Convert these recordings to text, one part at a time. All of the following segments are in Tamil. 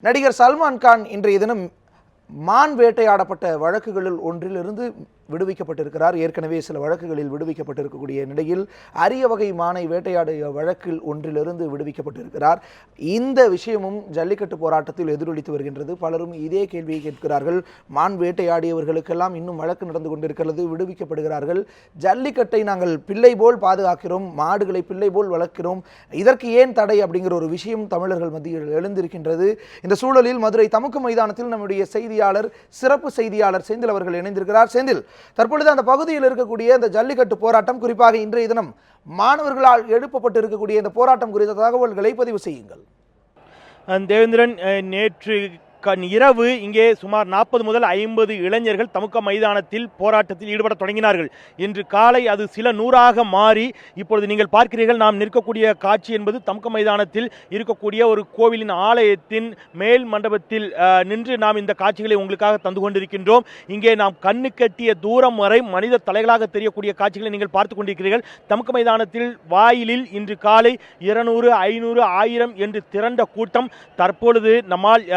நடிகர் சல்மான் கான் இன்றைய தினம் மான் வேட்டையாடப்பட்ட வழக்குகளில் ஒன்றிலிருந்து விடுவிக்கப்பட்டிருக்கிறார். ஏற்கனவே சில வழக்குகளில் விடுவிக்கப்பட்டிருக்கக்கூடிய நிலையில் அரிய வகை மானை வேட்டையாடிய வழக்கில் ஒன்றிலிருந்து விடுவிக்கப்பட்டிருக்கிறார். இந்த விஷயமும் ஜல்லிக்கட்டு போராட்டத்தில் எதிரொலித்து வருகின்றது. பலரும் இதே கேள்வியை கேட்கிறார்கள். மான் வேட்டையாடியவர்களுக்கெல்லாம் இன்னும் வழக்கு நடந்து கொண்டிருக்கிறது, விடுவிக்கப்படுகிறார்கள். ஜல்லிக்கட்டை நாங்கள் பிள்ளை போல் பாதுகாக்கிறோம், மாடுகளை பிள்ளை போல் வளர்க்கிறோம், இதற்கு ஏன் தடை அப்படிங்கிற ஒரு விஷயம் தமிழர்கள் மத்தியில் எழுந்திருக்கின்றது. இந்த சூழலில் மதுரை தமுக்கு மைதானத்தில் நம்முடைய செய்தியாளர், சிறப்பு செய்தியாளர் செந்தில் அவர்கள் இணைந்திருக்கிறார். செந்தில், தற்பொழுது அந்த பகுதியில் இருக்கக்கூடிய இந்த ஜல்லிக்கட்டு போராட்டம், குறிப்பாக இன்றைய தினம் மாணவர்களால் எழுப்பப்பட்டு இருக்கக்கூடிய இந்த போராட்டம் குறித்த தகவல்களை பதிவு செய்யுங்கள். தேவேந்திரன், நேற்று இரவு இங்கே சுமார் 40 முதல் 50 இளைஞர்கள் தமுக்க மைதானத்தில் போராட்டத்தில் ஈடுபட தொடங்கினார்கள். இன்று காலை அது சில நூறாக மாறி இப்பொழுது நீங்கள் பார்க்கிறீர்கள். நாம் நிற்கக்கூடிய காட்சி என்பது தமுக்க மைதானத்தில் இருக்கக்கூடிய ஒரு கோவிலின் ஆலயத்தின் மேல் மண்டபத்தில் நின்று நாம் இந்த காட்சிகளை உங்களுக்காக தந்து கொண்டிருக்கின்றோம். இங்கே நாம் கண்ணு கட்டிய தூரம் வரை மனித தலைகளாக தெரியக்கூடிய காட்சிகளை நீங்கள் பார்த்து கொண்டிருக்கிறீர்கள். தமுக்க மைதானத்தில் வாயிலில் இன்று காலை 200, 500, 1000 என்று திரண்ட கூட்டம் தற்பொழுது நம்மால்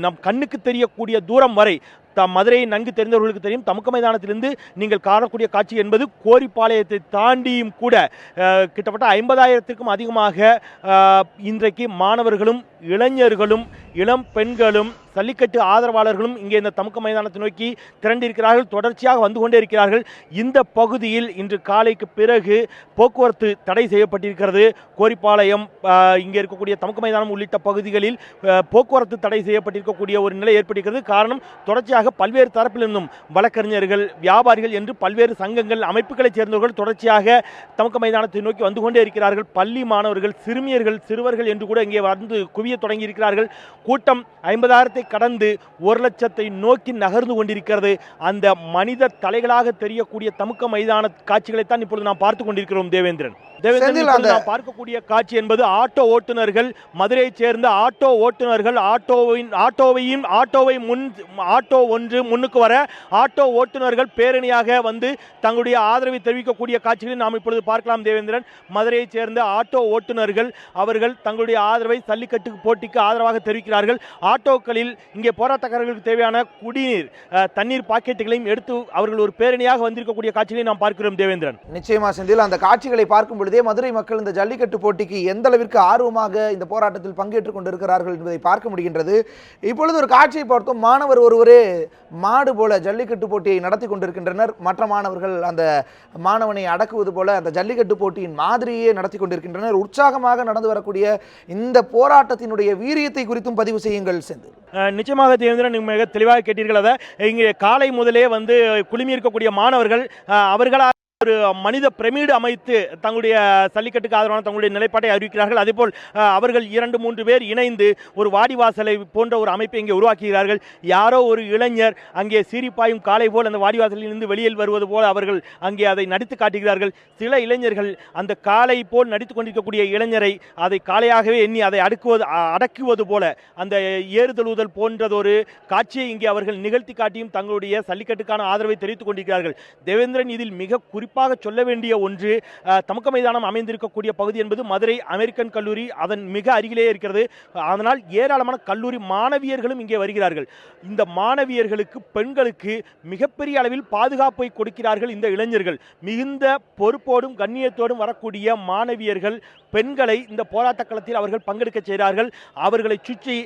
நம் கண்ணுக்கு தெரியக்கூடிய தூரம் வரை, மதுரையை நன்கு தெரிந்தவர்களுக்கு தெரியும், தமுக்க மைதானத்திலிருந்து நீங்கள் காணக்கூடிய காட்சி என்பது கோரிப்பாளையத்தை தாண்டியும் கூட கிட்டத்தட்ட 50,000க்கும் அதிகமாக இன்றைக்கு மாணவர்களும் இளைஞர்களும் இளம் பெண்களும் ஜல்லிக்கட்டு ஆதரவாளர்களும் இங்கே இந்த தமுக்க மைதானத்தை நோக்கி திரண்டிருக்கிறார்கள். தொடர்ச்சியாக வந்து கொண்டே இருக்கிறார்கள். இந்த பகுதியில் இன்று காலைக்கு பிறகு போக்குவரத்து தடை செய்யப்பட்டிருக்கிறது. கோரிப்பாளையம், இங்கே இருக்கக்கூடிய தமுக்க மைதானம் உள்ளிட்ட பகுதிகளில் போக்குவரத்து தடை செய்யப்பட்டிருக்கக்கூடிய ஒரு நிலை ஏற்பட்டிருக்கிறது. காரணம், தொடர்ச்சியாக பல்வேறு தரப்பிலிருந்தும் வழக்கறிஞர்கள், வியாபாரிகள் என்று பல்வேறு சங்கங்கள், அமைப்புகளைச் சேர்ந்தவர்கள் தொடர்ச்சியாக தமுக்க மைதானத்தை நோக்கி வந்து கொண்டே இருக்கிறார்கள். பள்ளி மாணவர்கள், சிறுமியர்கள், சிறுவர்கள் என்று கூட இங்கே வந்து குவிய தொடங்கி இருக்கிறார்கள். கூட்டம் 50,000 கடந்து 1,00,000 நோக்கி நகர்ந்து கொண்டிருக்கிறது. அந்த மனித தலைகளாக தெரியக்கூடிய தமுக்க மைதான காட்சிகளைத்தான் இப்பொழுது நாம் பார்த்துக் கொண்டிருக்கிறோம். தேவேந்திரன், பார்க்கக்கூடிய காட்சி என்பது ஆட்டோ ஓட்டுநர்கள், மதுரையைச் சேர்ந்த ஆட்டோ ஓட்டுநர்கள் ஆட்டோ ஒன்று முன்னுக்கு வர ஆட்டோ ஓட்டுநர்கள் பேரணியாக வந்து தங்களுடைய ஆதரவை தெரிவிக்கக்கூடிய காட்சிகளை நாம் இப்பொழுது பார்க்கலாம். தேவேந்திரன், மதுரையைச் சேர்ந்த ஆட்டோ ஓட்டுநர்கள் அவர்கள் தங்களுடைய ஆதரவை ஜல்லிக்கட்டு போட்டிக்கு ஆதரவாக தெரிவிக்கிறார்கள். ஆட்டோக்களில் இங்கே போராட்டக்காரர்களுக்கு தேவையான குடிநீர், தண்ணீர் பாக்கெட்டுகளையும் எடுத்து அவர்கள் ஒரு பேரணியாக வந்திருக்கக்கூடிய காட்சிகளை நாம் பார்க்கிறோம். தேவேந்திரன், நிச்சயமா செந்தில், அந்த காட்சிகளை பார்க்கும் மதுரை மக்கள் இந்த ஜல்லிக்கட்டு போட்டிக்கு எந்த அளவிற்கு ஆர்வமாக இந்த போராட்டத்தில் பங்கேற்றுக் கொண்டிருக்கிறார்கள் என்பதை பார்க்க முடிகின்றது. இப்பொழுது ஒரு காட்சியை பார்த்தோம். மாணவர் ஒருவரே மாடு போல ஜல்லிக்கட்டு போட்டியை நடத்தி கொண்டிருக்கின்றனர். மற்ற மாணவர்கள் அந்த மாணவனை அடக்குவது போல அந்த ஜல்லிக்கட்டு போட்டியின் மாதிரியே நடத்தி கொண்டிருக்கின்றனர். உற்சாகமாக நடந்து வரக்கூடிய இந்த போராட்டத்தினுடைய வீரியத்தை குறித்தும் பதிவு செய்யுங்கள் செந்தில். நிச்சயமாக தேவேந்திரன், மிக தெளிவாக கேட்டீர்கள். அதை இங்கே காலை முதலே வந்து குழுமி இருக்கக்கூடிய மாணவர்கள் அவர்களால் ஒரு மனித பிரமிடு அமைத்து தங்களுடைய ஜல்லிக்கட்டுக்கு ஆதரவான தங்களுடைய நிலைப்பாட்டை அறிவிக்கிறார்கள். அதேபோல் அவர்கள் 2-3 பேர் இணைந்து ஒரு வாடிவாசலை போன்ற ஒரு அமைப்பை இங்கே உருவாக்குகிறார்கள். யாரோ ஒரு இளைஞர் அங்கே சீரிப்பாயும் காலை போல் அந்த வாடிவாசலில் இருந்து வெளியில் வருவது போல் அவர்கள் அங்கே அதை நடித்து காட்டுகிறார்கள். சில இளைஞர்கள் அந்த காலை போல் நடித்து கொண்டிருக்கக்கூடிய இளைஞரை அதை காலையாகவே எண்ணி அதை அடக்குவது போல அந்த ஏறுதழுவுதல் போன்றதொரு காட்சியை இங்கே அவர்கள் நிகழ்த்தி காட்டியும் தங்களுடைய ஜல்லிக்கட்டுக்கான ஆதரவை தெரிவித்துக் கொண்டிருக்கிறார்கள். தேவேந்திரன், இதில் மிக குறிப்பாக சொல்ல வேண்டிய ஒன்று, தமுக்க மைதானம் அமைந்திருக்கக்கூடிய பகுதி என்பது மதுரை அமெரிக்கன் கல்லூரி, அதன் மிக அருகிலே இருக்கிறது. அதனால் ஏராளமான கல்லூரி மாணவியர்களும் இங்கே வருகிறார்கள். இந்த மாணவியர்களுக்கு, பெண்களுக்கு மிகப்பெரிய அளவில் பாதுகாப்பை கொடுக்கிறார்கள் இந்த இளைஞர்கள். மிகுந்த பொறுப்போடும் கண்ணியத்தோடும் வரக்கூடிய மாணவியர்கள், பெண்களை இந்த போராட்ட களத்தில் அவர்கள் பங்கெடுக்க செய்கிறார்கள். அவர்களை சுற்றி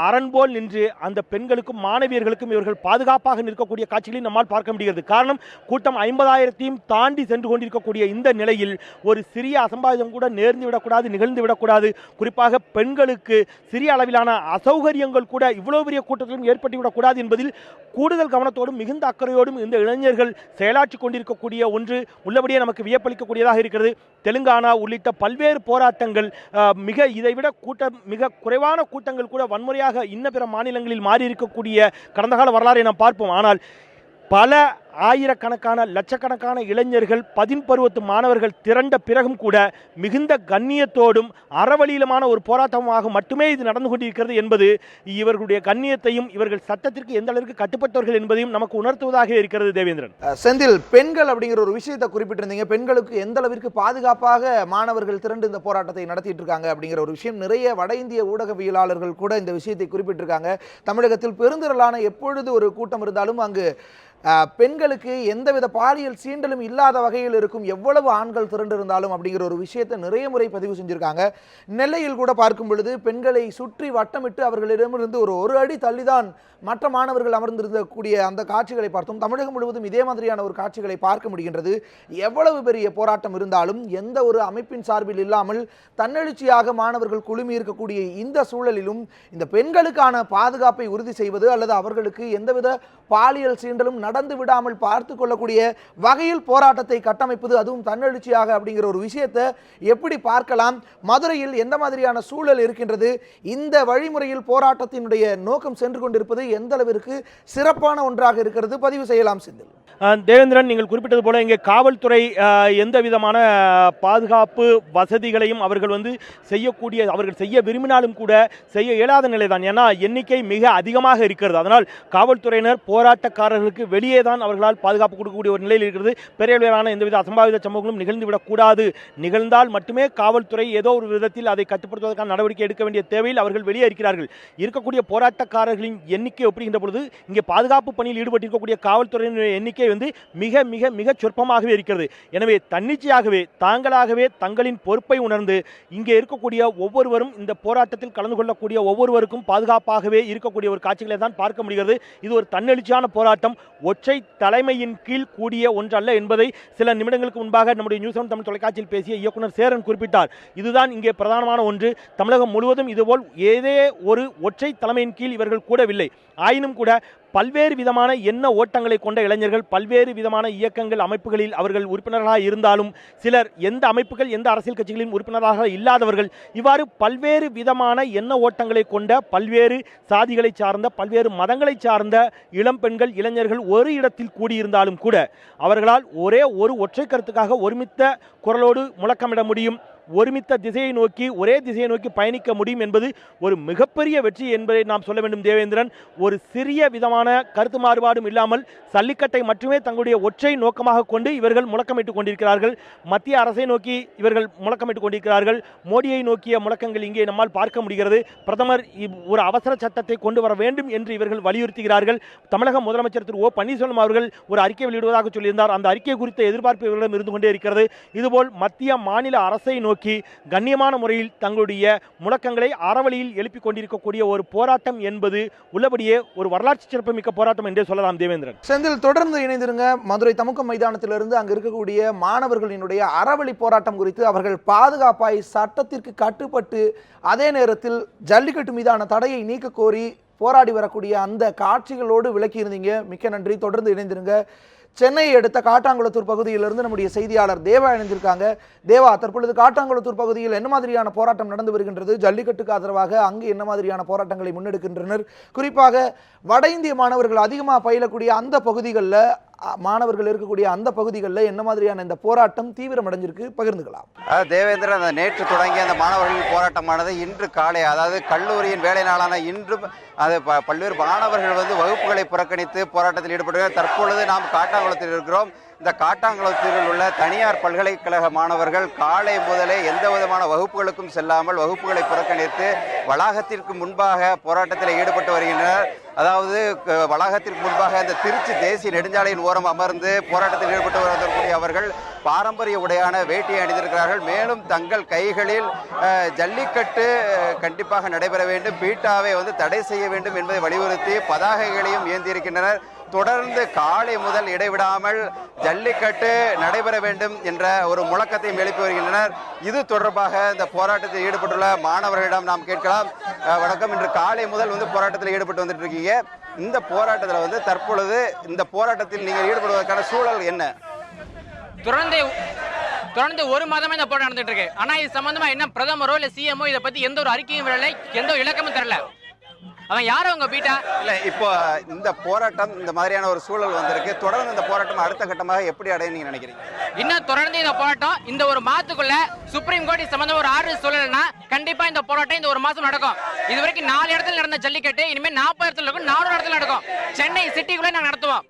அரண் போல் நின்று அந்த பெண்களுக்கும் மாணவியர்களுக்கும் இவர்கள் பாதுகாப்பாக நிற்கக்கூடிய காட்சிகளை நம்மால் பார்க்க முடிகிறது. காரணம், கூட்டம் 50,000 தாண்டி சென்று கொண்டிருக்கக்கூடிய இந்த நிலையில் ஒரு சிறிய அசம்பாவிதம் கூட நேர்ந்து விடக்கூடாது, நிகழ்ந்து விடக்கூடாது. குறிப்பாக பெண்களுக்கு சிறிய அளவிலான அசௌகரியங்கள் கூட இவ்வளவு பெரிய கூட்டத்திலும் ஏற்பட்டுவிடக்கூடாது என்பதில் கூடுதல் கவனத்தோடும் மிகுந்த அக்கறையோடும் இந்த இளைஞர்கள் செயலாற்றி கொண்டிருக்கக்கூடிய ஒன்று உள்ளபடியே நமக்கு வியப்பளிக்கக்கூடியதாக இருக்கிறது. தெலுங்கானா உள்ளிட்ட பல்வேறு போராட்டங்கள், இதைவிட மிக குறைவான கூட்டங்கள் கூட வன்முறையாக இன்ன பிற மாநிலங்களில் மாறி இருக்கக்கூடிய கடந்த கால வரலாறை நாம் பார்ப்போம். ஆனால் பல ஆயிரக்கணக்கான லட்சக்கணக்கான இளைஞர்கள் 10 மாணவர்கள் திரண்ட பிறகும் கூட மிகுந்த கண்ணியத்தோடும் அறவழியிலுமான ஒரு போராட்டமாக மட்டுமே இது நடந்து கொண்டிருக்கிறது என்பது இவர்களுடைய கண்ணியத்தையும் இவர்கள் சட்டத்திற்கு எந்த அளவிற்கு கட்டுப்பட்டவர்கள் என்பதையும் நமக்கு உணர்த்துவதாக இருக்கிறது. தேவேந்திரன், செந்தில், பெண்கள் அப்படிங்கிற ஒரு விஷயத்தை குறிப்பிட்டிருந்தீங்க. பெண்களுக்கு எந்த அளவிற்கு பாதுகாப்பாக மாணவர்கள் திரண்டு இந்த போராட்டத்தை நடத்திட்டு இருக்காங்க அப்படிங்கிற ஒரு விஷயம் நிறைய வட இந்திய ஊடகவியலாளர்கள் கூட இந்த விஷயத்தை குறிப்பிட்டிருக்காங்க. தமிழகத்தில் பெருந்திரளான எப்பொழுது ஒரு கூட்டம் இருந்தாலும் அங்கு பெண்களுக்கு எந்தவித பாலியல் சீண்டலும் இல்லாத வகையில் இருக்கும் எவ்வளவு ஆண்கள் திரண்டு இருந்தாலும் அப்படிங்கிற ஒரு விஷயத்தை நிறைய முறை பதிவு செஞ்சிருக்காங்க. நெல்லையில் கூட பார்க்கும் பொழுது பெண்களை சுற்றி வட்டமிட்டு அவர்களிடமிருந்து ஒரு அடி தள்ளிதான் மற்ற மாணவர்கள் அமர்ந்திருக்கக்கூடிய அந்த காட்சிகளை பார்த்தோம். தமிழகம் முழுவதும் இதே மாதிரியான ஒரு காட்சிகளை பார்க்க முடிகின்றது. எவ்வளவு பெரிய போராட்டம் இருந்தாலும் எந்த ஒரு அமைப்பின் சார்பில் இல்லாமல் தன்னெழுச்சியாக மாணவர்கள் குழுமி இருக்கக்கூடிய இந்த சூழலிலும் இந்த பெண்களுக்கான பாதுகாப்பை உறுதி செய்வது அல்லது அவர்களுக்கு எந்தவித பாலியல் சீண்டலும் நடந்து விடாமல் பார்த்து கொள்ளக்கூடிய வகையில் போராட்டத்தை கட்டமைப்பது, அதுவும் தன்னெழுச்சியாக அப்படிங்கிற ஒரு விஷயத்தை எப்படி பார்க்கலாம்? மதுரையில் எந்த மாதிரியான சூழல் இருக்கின்றது? இந்த வழிமுறையில் போராட்டத்தினுடைய நோக்கம் சென்று கொண்டிருப்பது எந்த அளவிற்கு சிறப்பான ஒன்றாக இருக்கிறது? பதிவு செய்யலாம் செந்தில். தேவேந்திரன், நீங்கள் குறிப்பிட்டது போல இங்கே காவல்துறை எந்த விதமான பாதுகாப்பு வசதிகளையும் அவர்கள் அவர்கள் செய்ய விரும்பினாலும் கூட செய்ய இயலாத நிலைதான். ஏன்னா எண்ணிக்கை மிக அதிகமாக இருக்கிறது. அதனால் காவல்துறையினர் போராட்டக்காரர்களுக்கு வெளியே தான் அவர்களால் பாதுகாப்பு கொடுக்கக்கூடிய ஒரு நிலையில் இருக்கிறது. பெரிய அளவிலான எந்தவித அசம்பாவித சம்பவங்களும் நிகழ்ந்துவிடக்கூடாது. நிகழ்ந்தால் மட்டுமே காவல்துறை ஏதோ ஒரு விதத்தில் அதை கட்டுப்படுத்துவதற்கான நடவடிக்கை எடுக்க வேண்டிய தேவையில் அவர்கள் வெளியே இருக்கிறார்கள். இருக்கக்கூடிய போராட்டக்காரர்களின் எண்ணிக்கை ஒப்பிடுகின்ற பொழுது இங்கே பாதுகாப்பு பணியில் ஈடுபட்டிருக்கக்கூடிய காவல்துறையினுடைய எண்ணிக்கை மிக மிக மிக சொற்பமாகவே இருக்கிறது. எனவே தன்னிச்சையாகவே தாங்களாகவே தங்களின் பொறுப்பை உணர்ந்து இங்கே இருக்கக்கூடிய ஒவ்வொருவரும் இந்த போராட்டத்தில் கலந்து கொள்ளக்கூடிய ஒவ்வொருவருக்கும் பாதுகாப்பாகவே இருக்கக்கூடிய ஒரு காட்சிகளை தான் பார்க்க முடிகிறது. இது ஒரு தன்னெழுச்சியான போராட்டம், ஒற்றை தலைமையின் கீழ் கூடிய ஒன்றல்ல என்பதை சில நிமிடங்களுக்கு முன்பாக நம்முடைய நியூஸ் ஆன் தமிழ் தொலைக்காட்சியில் பேசிய இயக்குனர் சேரன் குறிப்பிட்டார். இதுதான் இங்கே பிரதானமான ஒன்று. தமிழகம் முழுவதும் இதுபோல் ஏதே ஒரு ஒற்றை தலைமையின் கீழ் இவர்கள் கூடவில்லை. ஆயினும் கூட பல்வேறு விதமான எண்ண ஓட்டங்களை கொண்ட இளைஞர்கள் பல்வேறு விதமான இயக்கங்கள் அமைப்புகளில் அவர்கள் உறுப்பினர்களாக இருந்தாலும் சிலர் எந்த அமைப்புகள் எந்த அரசியல் கட்சிகளின் உறுப்பினராக இல்லாதவர்கள் இவ்வாறு பல்வேறு விதமான எண்ண ஓட்டங்களை கொண்ட பல்வேறு சாதிகளை சார்ந்த பல்வேறு மதங்களை சார்ந்த இளம் பெண்கள் இளைஞர்கள் ஒரு இடத்தில் கூடியிருந்தாலும் கூட அவர்களால் ஒரு ஒற்றை கருத்துக்காக ஒருமித்த குரலோடு முழக்கமிட முடியும், ஒருமித்த திசையை நோக்கி ஒரே திசையை நோக்கி பயணிக்க முடியும் என்பது ஒரு மிகப்பெரிய வெற்றி என்பதை நாம் சொல்ல வேண்டும். தேவேந்திரன், ஒரு சிறிய விதமான கருத்து மாறுபாடும் இல்லாமல் சல்லிக்கட்டை மட்டுமே தங்களுடைய ஒற்றை நோக்கமாக கொண்டு இவர்கள் முழக்கமிட்டுக் கொண்டிருக்கிறார்கள். மத்திய அரசை நோக்கி இவர்கள் முழக்கமிட்டுக் கொண்டிருக்கிறார்கள். மோடியை நோக்கிய முழக்கங்கள் இங்கே நம்மால் பார்க்க முடிகிறது. பிரதமர் ஒரு அவசர சட்டத்தை கொண்டு வர வேண்டும் என்று இவர்கள் வலியுறுத்துகிறார்கள். தமிழக முதலமைச்சர் திரு ஓ பன்னீர்செல்வம் அவர்கள் ஒரு அறிக்கை வெளியிடுவதாக சொல்லியிருந்தார். அந்த அறிக்கை குறித்த எதிர்பார்ப்பு இவர்களிடம் இருந்து கொண்டே இருக்கிறது. இதுபோல் மத்திய மாநில அரசை நோக்கி கண்ணியமான முறையில் தங்களுடைய முழக்கங்களை அறவழியில் எழுப்பிக் கொண்டிருக்கக்கூடிய ஒரு போராட்டம் என்பது உள்ளபடியே ஒரு வரலாற்று சிறப்புமிக்க போராட்டம் என்றே சொல்லலாம். தேவேந்திரன், செந்தில், தொடர்ந்து இணைந்திருங்க. மதுரை தமுக்கம் மைதானத்திலிருந்து அங்கு இருக்கக்கூடிய மாணவர்களினுடைய அறவழி போராட்டம் குறித்து அவர்கள் பாதுகாப்பாய் சட்டத்திற்கு கட்டுப்பட்டு அதே நேரத்தில் ஜல்லிக்கட்டு மீதான தடையை நீக்க கோரி போராடி வரக்கூடிய அந்த காட்சிகளோடு விளக்கி இருந்தீங்க. மிக்க நன்றி. தொடர்ந்து இணைந்திருங்க. சென்னையை அடுத்த காட்டாங்குளத்தூர் பகுதியிலிருந்து நம்முடைய செய்தியாளர் தேவா இணைந்திருக்காங்க. தேவா, தற்பொழுது காட்டாங்குளத்தூர் பகுதியில் என்ன மாதிரியான போராட்டம் நடந்து வருகின்றது? ஜல்லிக்கட்டுக்கு ஆதரவாக அங்கு என்ன மாதிரியான போராட்டங்களை முன்னெடுக்கின்றனர்? குறிப்பாக வட இந்திய மாணவர்கள் அதிகமாக பயிலக்கூடிய அந்த பகுதிகளில் மாணவர்கள் இருக்கக்கூடிய அந்த பகுதிகளில் என்ன மாதிரியான இந்த போராட்டம் தீவிரமடைஞ்சிருக்கு? பகிர்ந்துக்கலாம். தேவேந்திரன், நேற்று தொடங்கிய அந்த மாணவர்களின் போராட்டமானது இன்று காலை, அதாவது கல்லூரியின் வேலை நாளான இன்று பல்வேறு மாணவர்கள் வகுப்புகளை புறக்கணித்து போராட்டத்தில் ஈடுபடுகிறார். தற்பொழுது நாம் காட்டாங்குளத்தில் இருக்கிறோம். இந்த காட்டாங்குளத்தில் உள்ள தனியார் பல்கலைக்கழக மாணவர்கள் காலை முதலே எந்த விதமான வகுப்புகளுக்கும் செல்லாமல் வகுப்புகளை புறக்கணித்து வளாகத்திற்கு முன்பாக போராட்டத்தில் ஈடுபட்டு வருகின்றனர். அதாவது வளாகத்திற்கு முன்பாக இந்த திருச்சி தேசிய நெடுஞ்சாலையின் ஓரம் அமர்ந்து போராட்டத்தில் ஈடுபட்டு வரக்கூடிய அவர்கள் பாரம்பரிய உடையான வேட்டியை அணிந்திருக்கிறார்கள். மேலும் தங்கள் கைகளில் ஜல்லிக்கட்டு கண்டிப்பாக நடைபெற வேண்டும், பீட்டாவை தடை செய்ய வேண்டும் என்பதை வலியுறுத்தி பதாகைகளையும் ஏந்தியிருக்கின்றனர். தொடர்ந்து காலை முதல் இடைவிடாமல் ஜல்லிக்கட்டு நடைபெற வேண்டும் என்ற ஒரு முழக்கத்தையும் எழுப்பி வருகின்றனர். இது தொடர்பாக இந்த போராட்டத்தில் ஈடுபட்டுள்ள மாணவர்களிடம் நாம் கேட்கலாம். வணக்கம், இன்று காலை முதல் போராட்டத்தில் ஈடுபட்டு வந்துட்டு இருக்கீங்க. இந்த போராட்டத்தில் தற்பொழுது இந்த போராட்டத்தில் நீங்கள் ஈடுபடுவதற்கான சூழல் என்ன? தொடர்ந்து ஒரு மாதமா இந்த போராட்டம் நடந்துட்டு இருக்கு. ஆனா இது சம்பந்தமா என்ன பிரதமரோ இல்ல சிஎம்ஓ இதை பத்தி எந்த ஒரு அறிக்கையும் வரல, எந்த ஒரு இலக்கமும் தரல. அவன் யாரும் அவங்க பீட்டா இல்ல இப்போ இந்த போராட்டம் இந்த மாதிரியான ஒரு சூழல் வந்திருக்கு. தொடர்ந்து இந்த போராட்டம் அடுத்த கட்டமாக எப்படி அடைய நீங்க நினைக்கிறீங்க? இன்னும் தொடர்ந்து இந்த போராட்டம் இந்த ஒரு மாதத்துக்குள்ள சுப்ரீம் கோர்ட் சம்பந்தம் ஒரு ஆர்டர் சொல்லலைன்னா கண்டிப்பா இந்த போராட்டம் இந்த ஒரு மாசம் நடக்கும். இது வரைக்கும் 4 இடத்துல நடந்த ஜல்லிக்கட்டு இனிமே 40 இடத்துல இருக்கும், 400 இடத்துல நடக்கும். சென்னை சிட்டிக்குள்ள நாங்க நடத்துவோம்.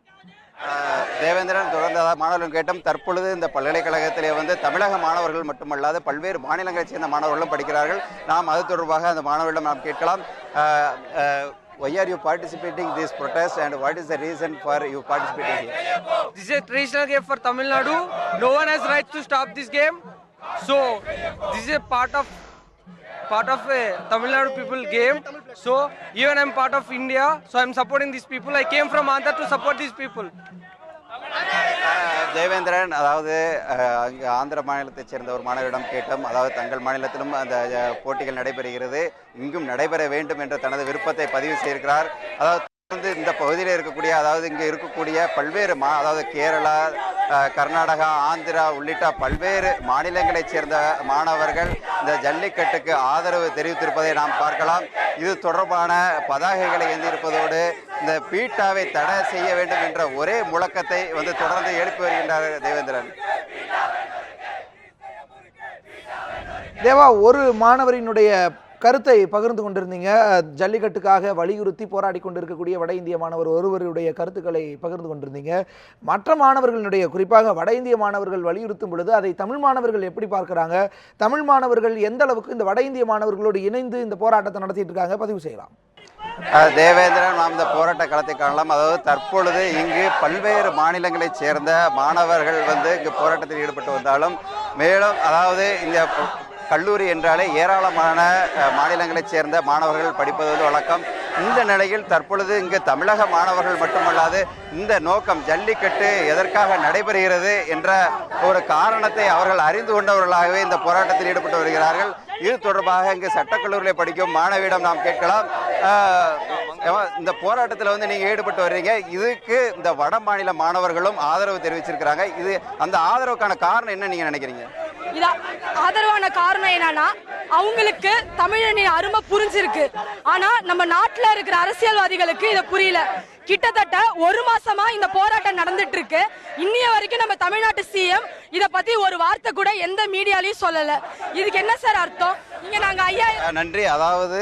தேவேந்திரன், தொடர்ந்து மாணவர்கள் கேட்டோம். தற்பொழுது இந்த பல்கலைக்கழகத்திலே வந்து தமிழக மாணவர்கள் மட்டுமல்லாது பல்வேறு மாநிலங்களைச் சேர்ந்த மாணவர்களும் படிக்கிறார்கள். நாம் அது தொடர்பாக அந்த மாணவர்களிடம் நாம் கேட்கலாம். Why are you participating in this protest and what is the reason for you participating here? This is a traditional game for Tamil Nadu. No one has right to stop this game. So this is a part of a Tamil Nadu people game. So even I'm part of India, so I'm supporting these people. I came from Andhra to support these people. Devendran, அதாவது அங்கே ஆந்திர மாநிலத்தைச் சேர்ந்த ஒரு மாணவரிடம் கேட்டோம். அதாவது தங்கள் மாநிலத்திலும் அந்த போட்டிகள் நடைபெறுகிறது, இங்கும் நடைபெற வேண்டும் என்ற தனது விருப்பத்தை பதிவு செய்திருக்கிறார். அதாவது வந்து இந்த பகுதியில் இருக்கக்கூடிய, அதாவது இங்கே இருக்கக்கூடிய பல்வேறு அதாவது கேரளா, கர்நாடகா, ஆந்திரா உள்ளிட்ட பல்வேறு மாநிலங்களைச் சேர்ந்த மாணவர்கள் இந்த ஜல்லிக்கட்டுக்கு ஆதரவு தெரிவித்திருப்பதை நாம் பார்க்கலாம். இது தொடர்பான பதாகைகளை ஏந்தியிருப்பதோடு இந்த பீட்டாவை தடை செய்ய வேண்டும் என்ற ஒரே முழக்கத்தை வந்து தொடர்ந்து எழுப்பி வருகின்றார் தேவேந்திரன். தேவா, ஒரு மாணவரினுடைய கருத்தை பகிர்ந்து கொண்டிருந்தீங்க. ஜல்லிக்கட்டுக்காக வலியுறுத்தி போராடி கொண்டிருக்கக்கூடிய வட இந்திய மாணவர் ஒருவருடைய கருத்துக்களை பகிர்ந்து கொண்டிருந்தீங்க. மற்ற மாணவர்களுடைய, குறிப்பாக வட இந்திய மாணவர்கள் வலியுறுத்தும் பொழுது அதை தமிழ் மாணவர்கள் எப்படி பார்க்கிறாங்க, தமிழ் மாணவர்கள் எந்த அளவுக்கு இந்த வட இந்திய மாணவர்களோடு இணைந்து இந்த போராட்டத்தை நடத்திட்டு இருக்காங்க, பதிவு செய்யலாம். தேவேந்திரன், நாம் இந்த போராட்ட களத்தை காணலாம். அதாவது தற்பொழுது இங்கு பல்வேறு மாநிலங்களைச் சேர்ந்த மாணவர்கள் வந்து இங்கு போராட்டத்தில் ஈடுபட்டு வந்தாலும், மேலும் அதாவது இந்த கல்லூரி என்றாலே ஏராளமான மாநிலங்களைச் சேர்ந்த மாணவர்கள் படிப்பது வழக்கம். இந்த நிலையில் தற்பொழுது இங்கு தமிழக மாணவர்கள் மட்டுமல்லாது இந்த நோக்கம் ஜல்லிக்கட்டு எதற்காக நடைபெறுகிறது என்ற ஒரு காரணத்தை அவர்கள் அறிந்து கொண்டவர்களாகவே இந்த போராட்டத்தில் ஈடுபட்டு வருகிறார்கள். இது தொடர்பாக இங்கு சட்டக்கல்லூரியில் படிக்கும் மாணவியிடம் நாம் கேட்கலாம். இந்த போராட்டத்தில் வந்து நீங்க ஈடுபட்டு வர்றீங்க, இதுக்கு இந்த வட மாநில மாணவர்களும் ஆதரவு தெரிவிச்சிருக்கிறாங்க. இது அந்த ஆதரவுக்கான காரணம் என்ன நீங்க நினைக்கிறீங்க? இது ஆதரவான காரணம் என்னன்னா, அவங்களுக்கு தமிழனின் அருமை புரிஞ்சிருக்கு. ஆனா நம்ம நாட்டுல இருக்கிற அரசியல்வாதிகளுக்கு இதை புரியல. கிட்டத்தட்ட 1 மாசமா இந்த போராட்டம் நடந்துட்டு இருக்கு. இன்னைய வரைக்கும் நம்ம தமிழ்நாட்டு சிஎம் இத பத்தி ஒரு வார்த்தை கூட எந்த மீடியாலையும் சொல்லல. இதுக்கு என்ன சார் அர்த்தம்? இங்க நாங்க நன்றி. அதாவது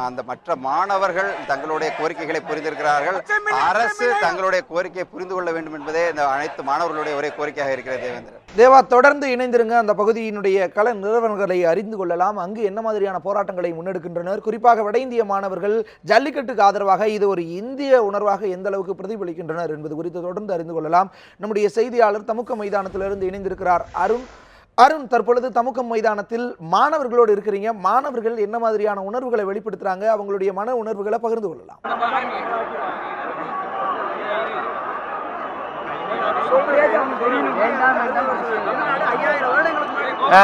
அந்த மற்ற மாணவர்கள் தங்களுடைய கோரிக்கைகளை புரிந்திருக்கிறார்கள். அரசு தங்களுடைய கோரிக்கையை புரிந்து கொள்ள வேண்டும் என்பதே இந்த அனைத்து மாணவர்களுடைய ஒரே கோரிக்கையாக இருக்கிறது. தேவேந்திரன், தேவா, தொடர்ந்து இணைந்திருங்க. அந்த பகுதியினுடைய கள நிறுவனங்களை அறிந்து கொள்ளலாம். அங்கு என்ன மாதிரியான போராட்டங்களை முன்னெடுக்கின்றனர், குறிப்பாக வட இந்திய மாணவர்கள் ஜல்லிக்கட்டுக்கு ஆதரவாக இது ஒரு இந்திய உணர்வாக எந்த அளவுக்கு பிரதிபலிக்கின்றனர் என்பது குறித்து தொடர்ந்து அறிந்து கொள்ளலாம். நம்முடைய செய்தியாளர் தமுக்கம் மைதானத்திலிருந்து இணைந்திருக்கிறார் அருண். தற்பொழுது தமுக்கம் மைதானத்தில் மாணவர்களோடு இருக்கிறீங்க. மாணவர்கள் என்ன மாதிரியான உணர்வுகளை வெளிப்படுத்துறாங்க, அவங்களுடைய மன உணர்வுகளை பகிர்ந்து கொள்ளலாம்.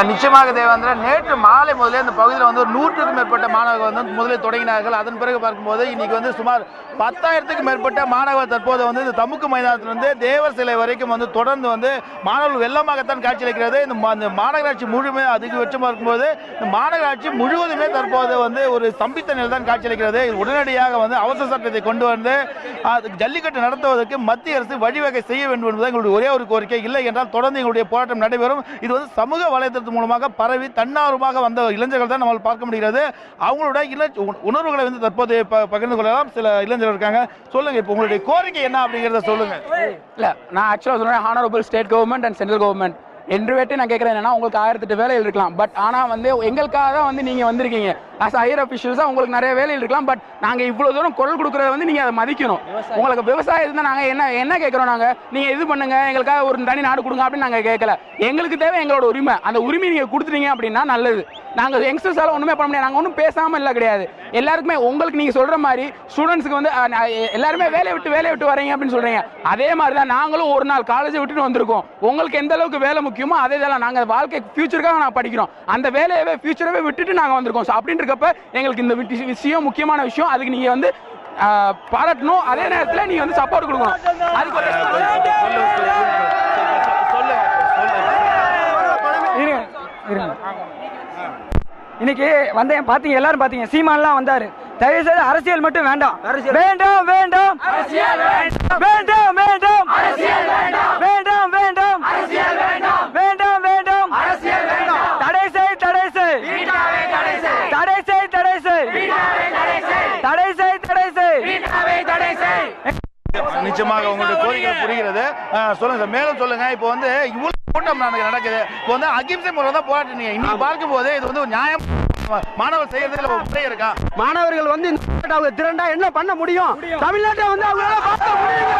நிச்சயமாக தேவேந்திரன், நேற்று மாலை முதலே இந்த பகுதியில் வந்து ஒரு 100க்கும் மேற்பட்ட மாணவர்கள் வந்து முதலில் தொடங்கினார்கள். அதன் பிறகு பார்க்கும்போது இன்னைக்கு வந்து சுமார் 10,000க்கும் மேற்பட்ட மாணவர்கள் தற்போது வந்து இந்த தமுக்கு மைதானத்திலிருந்து தேவர் சிலை வரைக்கும் வந்து தொடர்ந்து வந்து மாணவர்கள் வெள்ளமாகத்தான் காட்சியளிக்கிறது. இந்த மாநகராட்சி முழுமே அதிகபட்சமாக இருக்கும்போது இந்த மாநகராட்சி முழுவதுமே தற்போது வந்து ஒரு ஸ்தம்பித்த நிலையில் தான் காட்சியளிக்கிறது. உடனடியாக வந்து அவசர சட்டத்தை கொண்டு வந்து ஜல்லிக்கட்டு நடத்துவதற்கு மத்திய அரசு வழிவகை செய்ய வேண்டும் என்பது எங்களுடைய ஒரே ஒரு கோரிக்கை. இல்லை என்றால் தொடர்ந்து எங்களுடைய போராட்டம் நடைபெறும். இது வந்து சமூக வலைதளத்தின் மூலமாக பரவி தன்னார்வமாக வந்த இளைஞர்கள் தான் நம்மால் பார்க்க முடிகிறது. அவங்களோட உணர்வுகளை வந்து தற்போது பகிர்ந்து கொள்ளலாம். சில இளைஞர்கள் இருக்காங்க. சொல்லுங்க, இப்போ உங்களுடைய கோரிக்கை என்ன அப்படிங்கிறத சொல்லுங்க. இல்ல, நான் ஆக்சுவலா சொல்றேன், honourable state government and central government என்று வேட்டி நான் கேட்கறேன் என்னன்னா, உங்களுக்கு 1008 வேலைகள் இருக்கலாம். பட் ஆனா வந்து எங்களுக்காக தான் வந்து நீங்க வந்திருக்கீங்க. ஆஸ் ஹையர் அபிஷியல்ஸா உங்களுக்கு நிறைய வேலைகள் இருக்கலாம். பட் நாங்க இவ்வளவு தூரம் குரல் கொடுக்கறத வந்து நீங்க அதை மதிக்கணும். உங்களுக்கு விவசாயம் தான் நாங்க என்ன கேட்கறோம், நாங்க நீங்க இது பண்ணுங்க, எங்களுக்காக ஒரு தனி நாடு கொடுங்க அப்படின்னு நாங்க கேட்கல. எங்களுக்கு தேவை எங்களோட உரிமை. அந்த உரிமை நீங்க கொடுத்துட்டீங்க அப்படின்னா நல்லது. நாங்க யங்ஸ்டர்ஸால ஒண்ணுமே பண்ண முடியாது. நாங்க ஒன்றும் பேசாம இல்ல கிடையாது. எல்லாருக்குமே உங்களுக்கு நீங்க சொல்ற மாதிரி ஸ்டூடெண்ட்ஸ்க்கு வந்து எல்லாருமே வேலையை விட்டு வரீங்க அப்படின்னு சொல்றீங்க. அதே மாதிரி தான் நாங்களும் ஒரு நாள் காலேஜை விட்டுட்டு வந்திருக்கோம். உங்களுக்கு எந்த அளவுக்கு வேலை முக்கியமோ அதே தான் நாங்க வாழ்க்கை ஃபியூச்சருக்காக நாங்க படிக்கிறோம். அந்த வேலையவே ஃபியூச்சரவே விட்டுட்டு நாங்க வந்திருக்கோம். அப்படின்னு இருக்கப்ப எங்களுக்கு இந்த விஷயம் முக்கியமான விஷயம். அதுக்கு நீங்க வந்து பாராட்டணும். அதே நேரத்தில் நீங்க வந்து சப்போர்ட் கொடுக்கணும். இன்னைக்கு வந்தேன், பாத்தீங்க, எல்லாரும் பாத்தீங்க, சீமான்லாம் வந்தாரு. தயவு செய்து அரசியல் மட்டும் வேண்டாம். வேண்டாம் வேண்டாம் வேண்டாம் வேண்டாம் வேண்டாம் வேண்டாம் வேண்டாம் வேண்டாம் தடை செய் தடை செய் தடை செய் தடை செய் தடை செய் தடை செய். நிச்சயமாக உங்களுடைய கோரிக்கை புரிகிறது. சொல்லுங்க சார், மேலும் சொல்லுங்க. இப்போ வந்து இவ்வளவு கூட்டம் நடக்குது. இப்போ வந்து அகிம்சை முறை தான் போராட்டினீங்க. இன்னைக்கு பார்க்கும்போது இது வந்து ஒரு நியாயம் மாணவர் செய்யறதுல ஒரு முறை இருக்கா? மாணவர்கள் வந்து இந்த திரண்டா என்ன பண்ண முடியும்? தமிழ்நாட்டை வந்து அவங்களால பார்க்க முடியும்.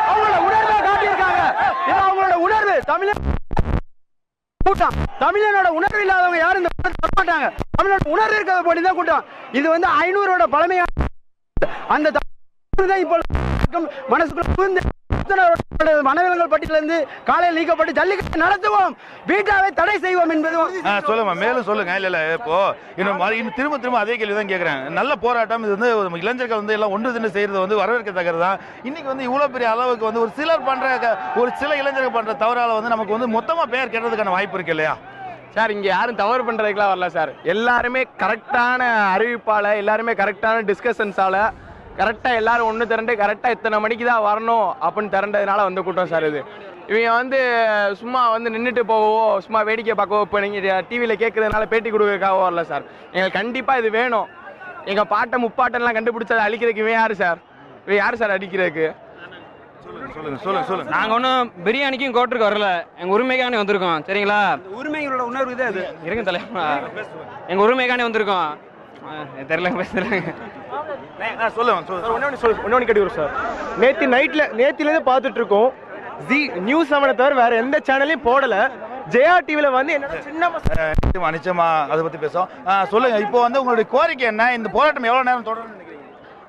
அவங்களோட உணர்வை காட்டியிருக்காங்க. இது அவங்களோட உணர்வு. கூட்டம் தமிழனோட உணர்வு இல்லாதவங்க யாரும் இந்த கூட்டத்தை வர மாட்டாங்க. தமிழோட உணர்வு இருக்கிறத போட்டி தான் கூட்டம். இது வந்து 500 பழமையான அந்த இப்போ மனசுக்குள்ள வனவிலங்குகள் பட்டியலிருந்து காலையில் நீக்கப்பட்டு ஜல்லிக்கட்டு நடத்துவோம், பீட்டாவை தடை செய்வோம் என்பதும். சொல்லுங்க, மேலும் சொல்லுங்க. இல்ல இப்போ இன்னும் திரும்ப அதே கேள்வி தான் கேட்கிறேன். நல்ல போராட்டம். இது வந்து இளைஞர்கள் வந்து எல்லாம் ஒன்று தின்னு செய்யறது வந்து வரவேற்கத்தக்கது தான். இன்னைக்கு வந்து இவ்வளவு பெரிய அளவுக்கு வந்து ஒரு சிலர் பண்ற ஒரு சில இளைஞர்கள் பண்ற தவறால வந்து நமக்கு வந்து மொத்தமா பெயர் கெட்டதுக்கான வாய்ப்பு இருக்கு இல்லையா சார்? இங்க யாரும் தவறு பண்றதுக்குலாம் வரல சார். எல்லாருமே கரெக்டான அறிவிப்பால, எல்லாருமே கரெக்டான டிஸ்கஷன்ஸால கரெக்டாக எல்லாரும் ஒன்று திரண்டு கரெக்டாக இத்தனை மணிக்கு தான் வரணும் அப்படின்னு திரண்டதுனால வந்து கூட்டம் சார் இது. இவங்க வந்து சும்மா வந்து நின்றுட்டு போகவோ சும்மா வேடிக்கை பார்க்கவோ இப்போ நீங்கள் டிவியில் கேட்குறதுனால பேட்டி கொடுக்கறதுக்காக வரல சார். எங்களுக்கு கண்டிப்பாக இது வேணும். எங்கள் பாட்டை முப்பாட்டெல்லாம் கண்டுபிடிச்சதை அழிக்கிறதுக்கு இவன் யார் சார்? இவன் யார் சார் அடிக்கிறதுக்கு? சொல்லுங்க. நாங்கள் ஒன்றும் பிரியாணிக்கும் கோட்டுக்கு வரல, எங்கள் உரிமைக்கானே வந்திருக்கோம். சரிங்களா? உரிமைகளோட உணர்வு இது. அது இருங்க தலைவா, எங்கள் உரிமைக்கானே வந்திருக்கோம். தெரியல பேசுறாங்க. ஒன்னு கேட்டுக்கிறோம் சார். நேத்திலேருந்து பார்த்துட்டு இருக்கோம். நியூஸ் 7 தவிர வேற எந்த சேனலையும் போடல. ஜெயா டிவில வந்து என்ன நிச்சயமா அதை பத்தி பேசுவோம். சொல்லுங்க, இப்போ வந்து உங்களுடைய கோரிக்கை என்ன? இந்த போராட்டம் எவ்வளவு நேரம் தொடரும்?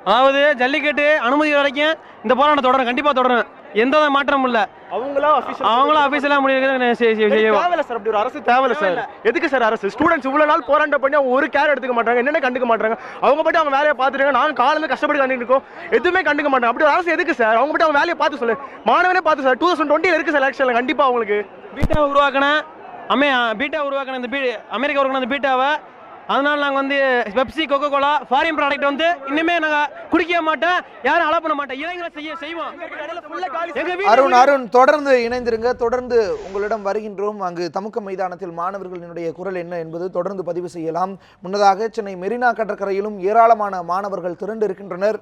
அதாவது ஜல்லிக்கட்டு அனுமதி வரைக்கும் இந்த போராட்டம் தொடரும், கண்டிப்பா தொடரும். எந்த மாற்றமும் இல்ல. அவங்களும் அபிஷியலா முடிவு சார். அப்படி ஒரு அரசு தேவையில்ல சார். எதுக்கு சார் அரசு? ஸ்டூடெண்ட்ஸ் இவ்வளவு நாள் போராட்டம் பண்ணி அவங்க ஒரு கேர் எடுத்துக்க மாட்டாங்க, என்னென்ன கண்டுக்க மாட்டாங்க. அவங்க பட்டு அவங்க வேலையை பார்த்துருக்காங்க. நாங்க காலையில கஷ்டப்பட்டு கண்டுட்டு இருக்கோம், எதுவுமே கண்டுக்க மாட்டாங்க. அப்படி ஒரு அரசு எதுக்கு சார்? அவங்க பட்டு அவங்க வேலையை பார்த்து சொல்லு. மாணவனே பார்த்து சார். 2020 இருக்கு சார் எலெக்ஷன்ல. கண்டிப்பா அவங்களுக்கு பீட்டா உருவாக்கின இந்த அமெரிக்கா உருவாக்கின அந்த பீட்டாவை, அதனால நாங்கள் வந்து Pepsi, Coca Cola foreign product வந்து இன்னுமே நாங்கள் குடிக்க மாட்டோம், யாரும் அலோ பண்ண மாட்டோம். இளைஞர்களை செய்வோம். அருண் தொடர்ந்து இணைந்திருங்க. தொடர்ந்து உங்களிடம் வருகின்றோம். அங்கு தமுக்க மைதானத்தில் மாணவர்களினுடைய குரல் என்ன என்பது தொடர்ந்து பதிவு செய்யலாம். முன்னதாக சென்னை மெரினா கடற்கரையிலும் ஏராளமான மாணவர்கள் திரண்டு இருக்கின்றனர்.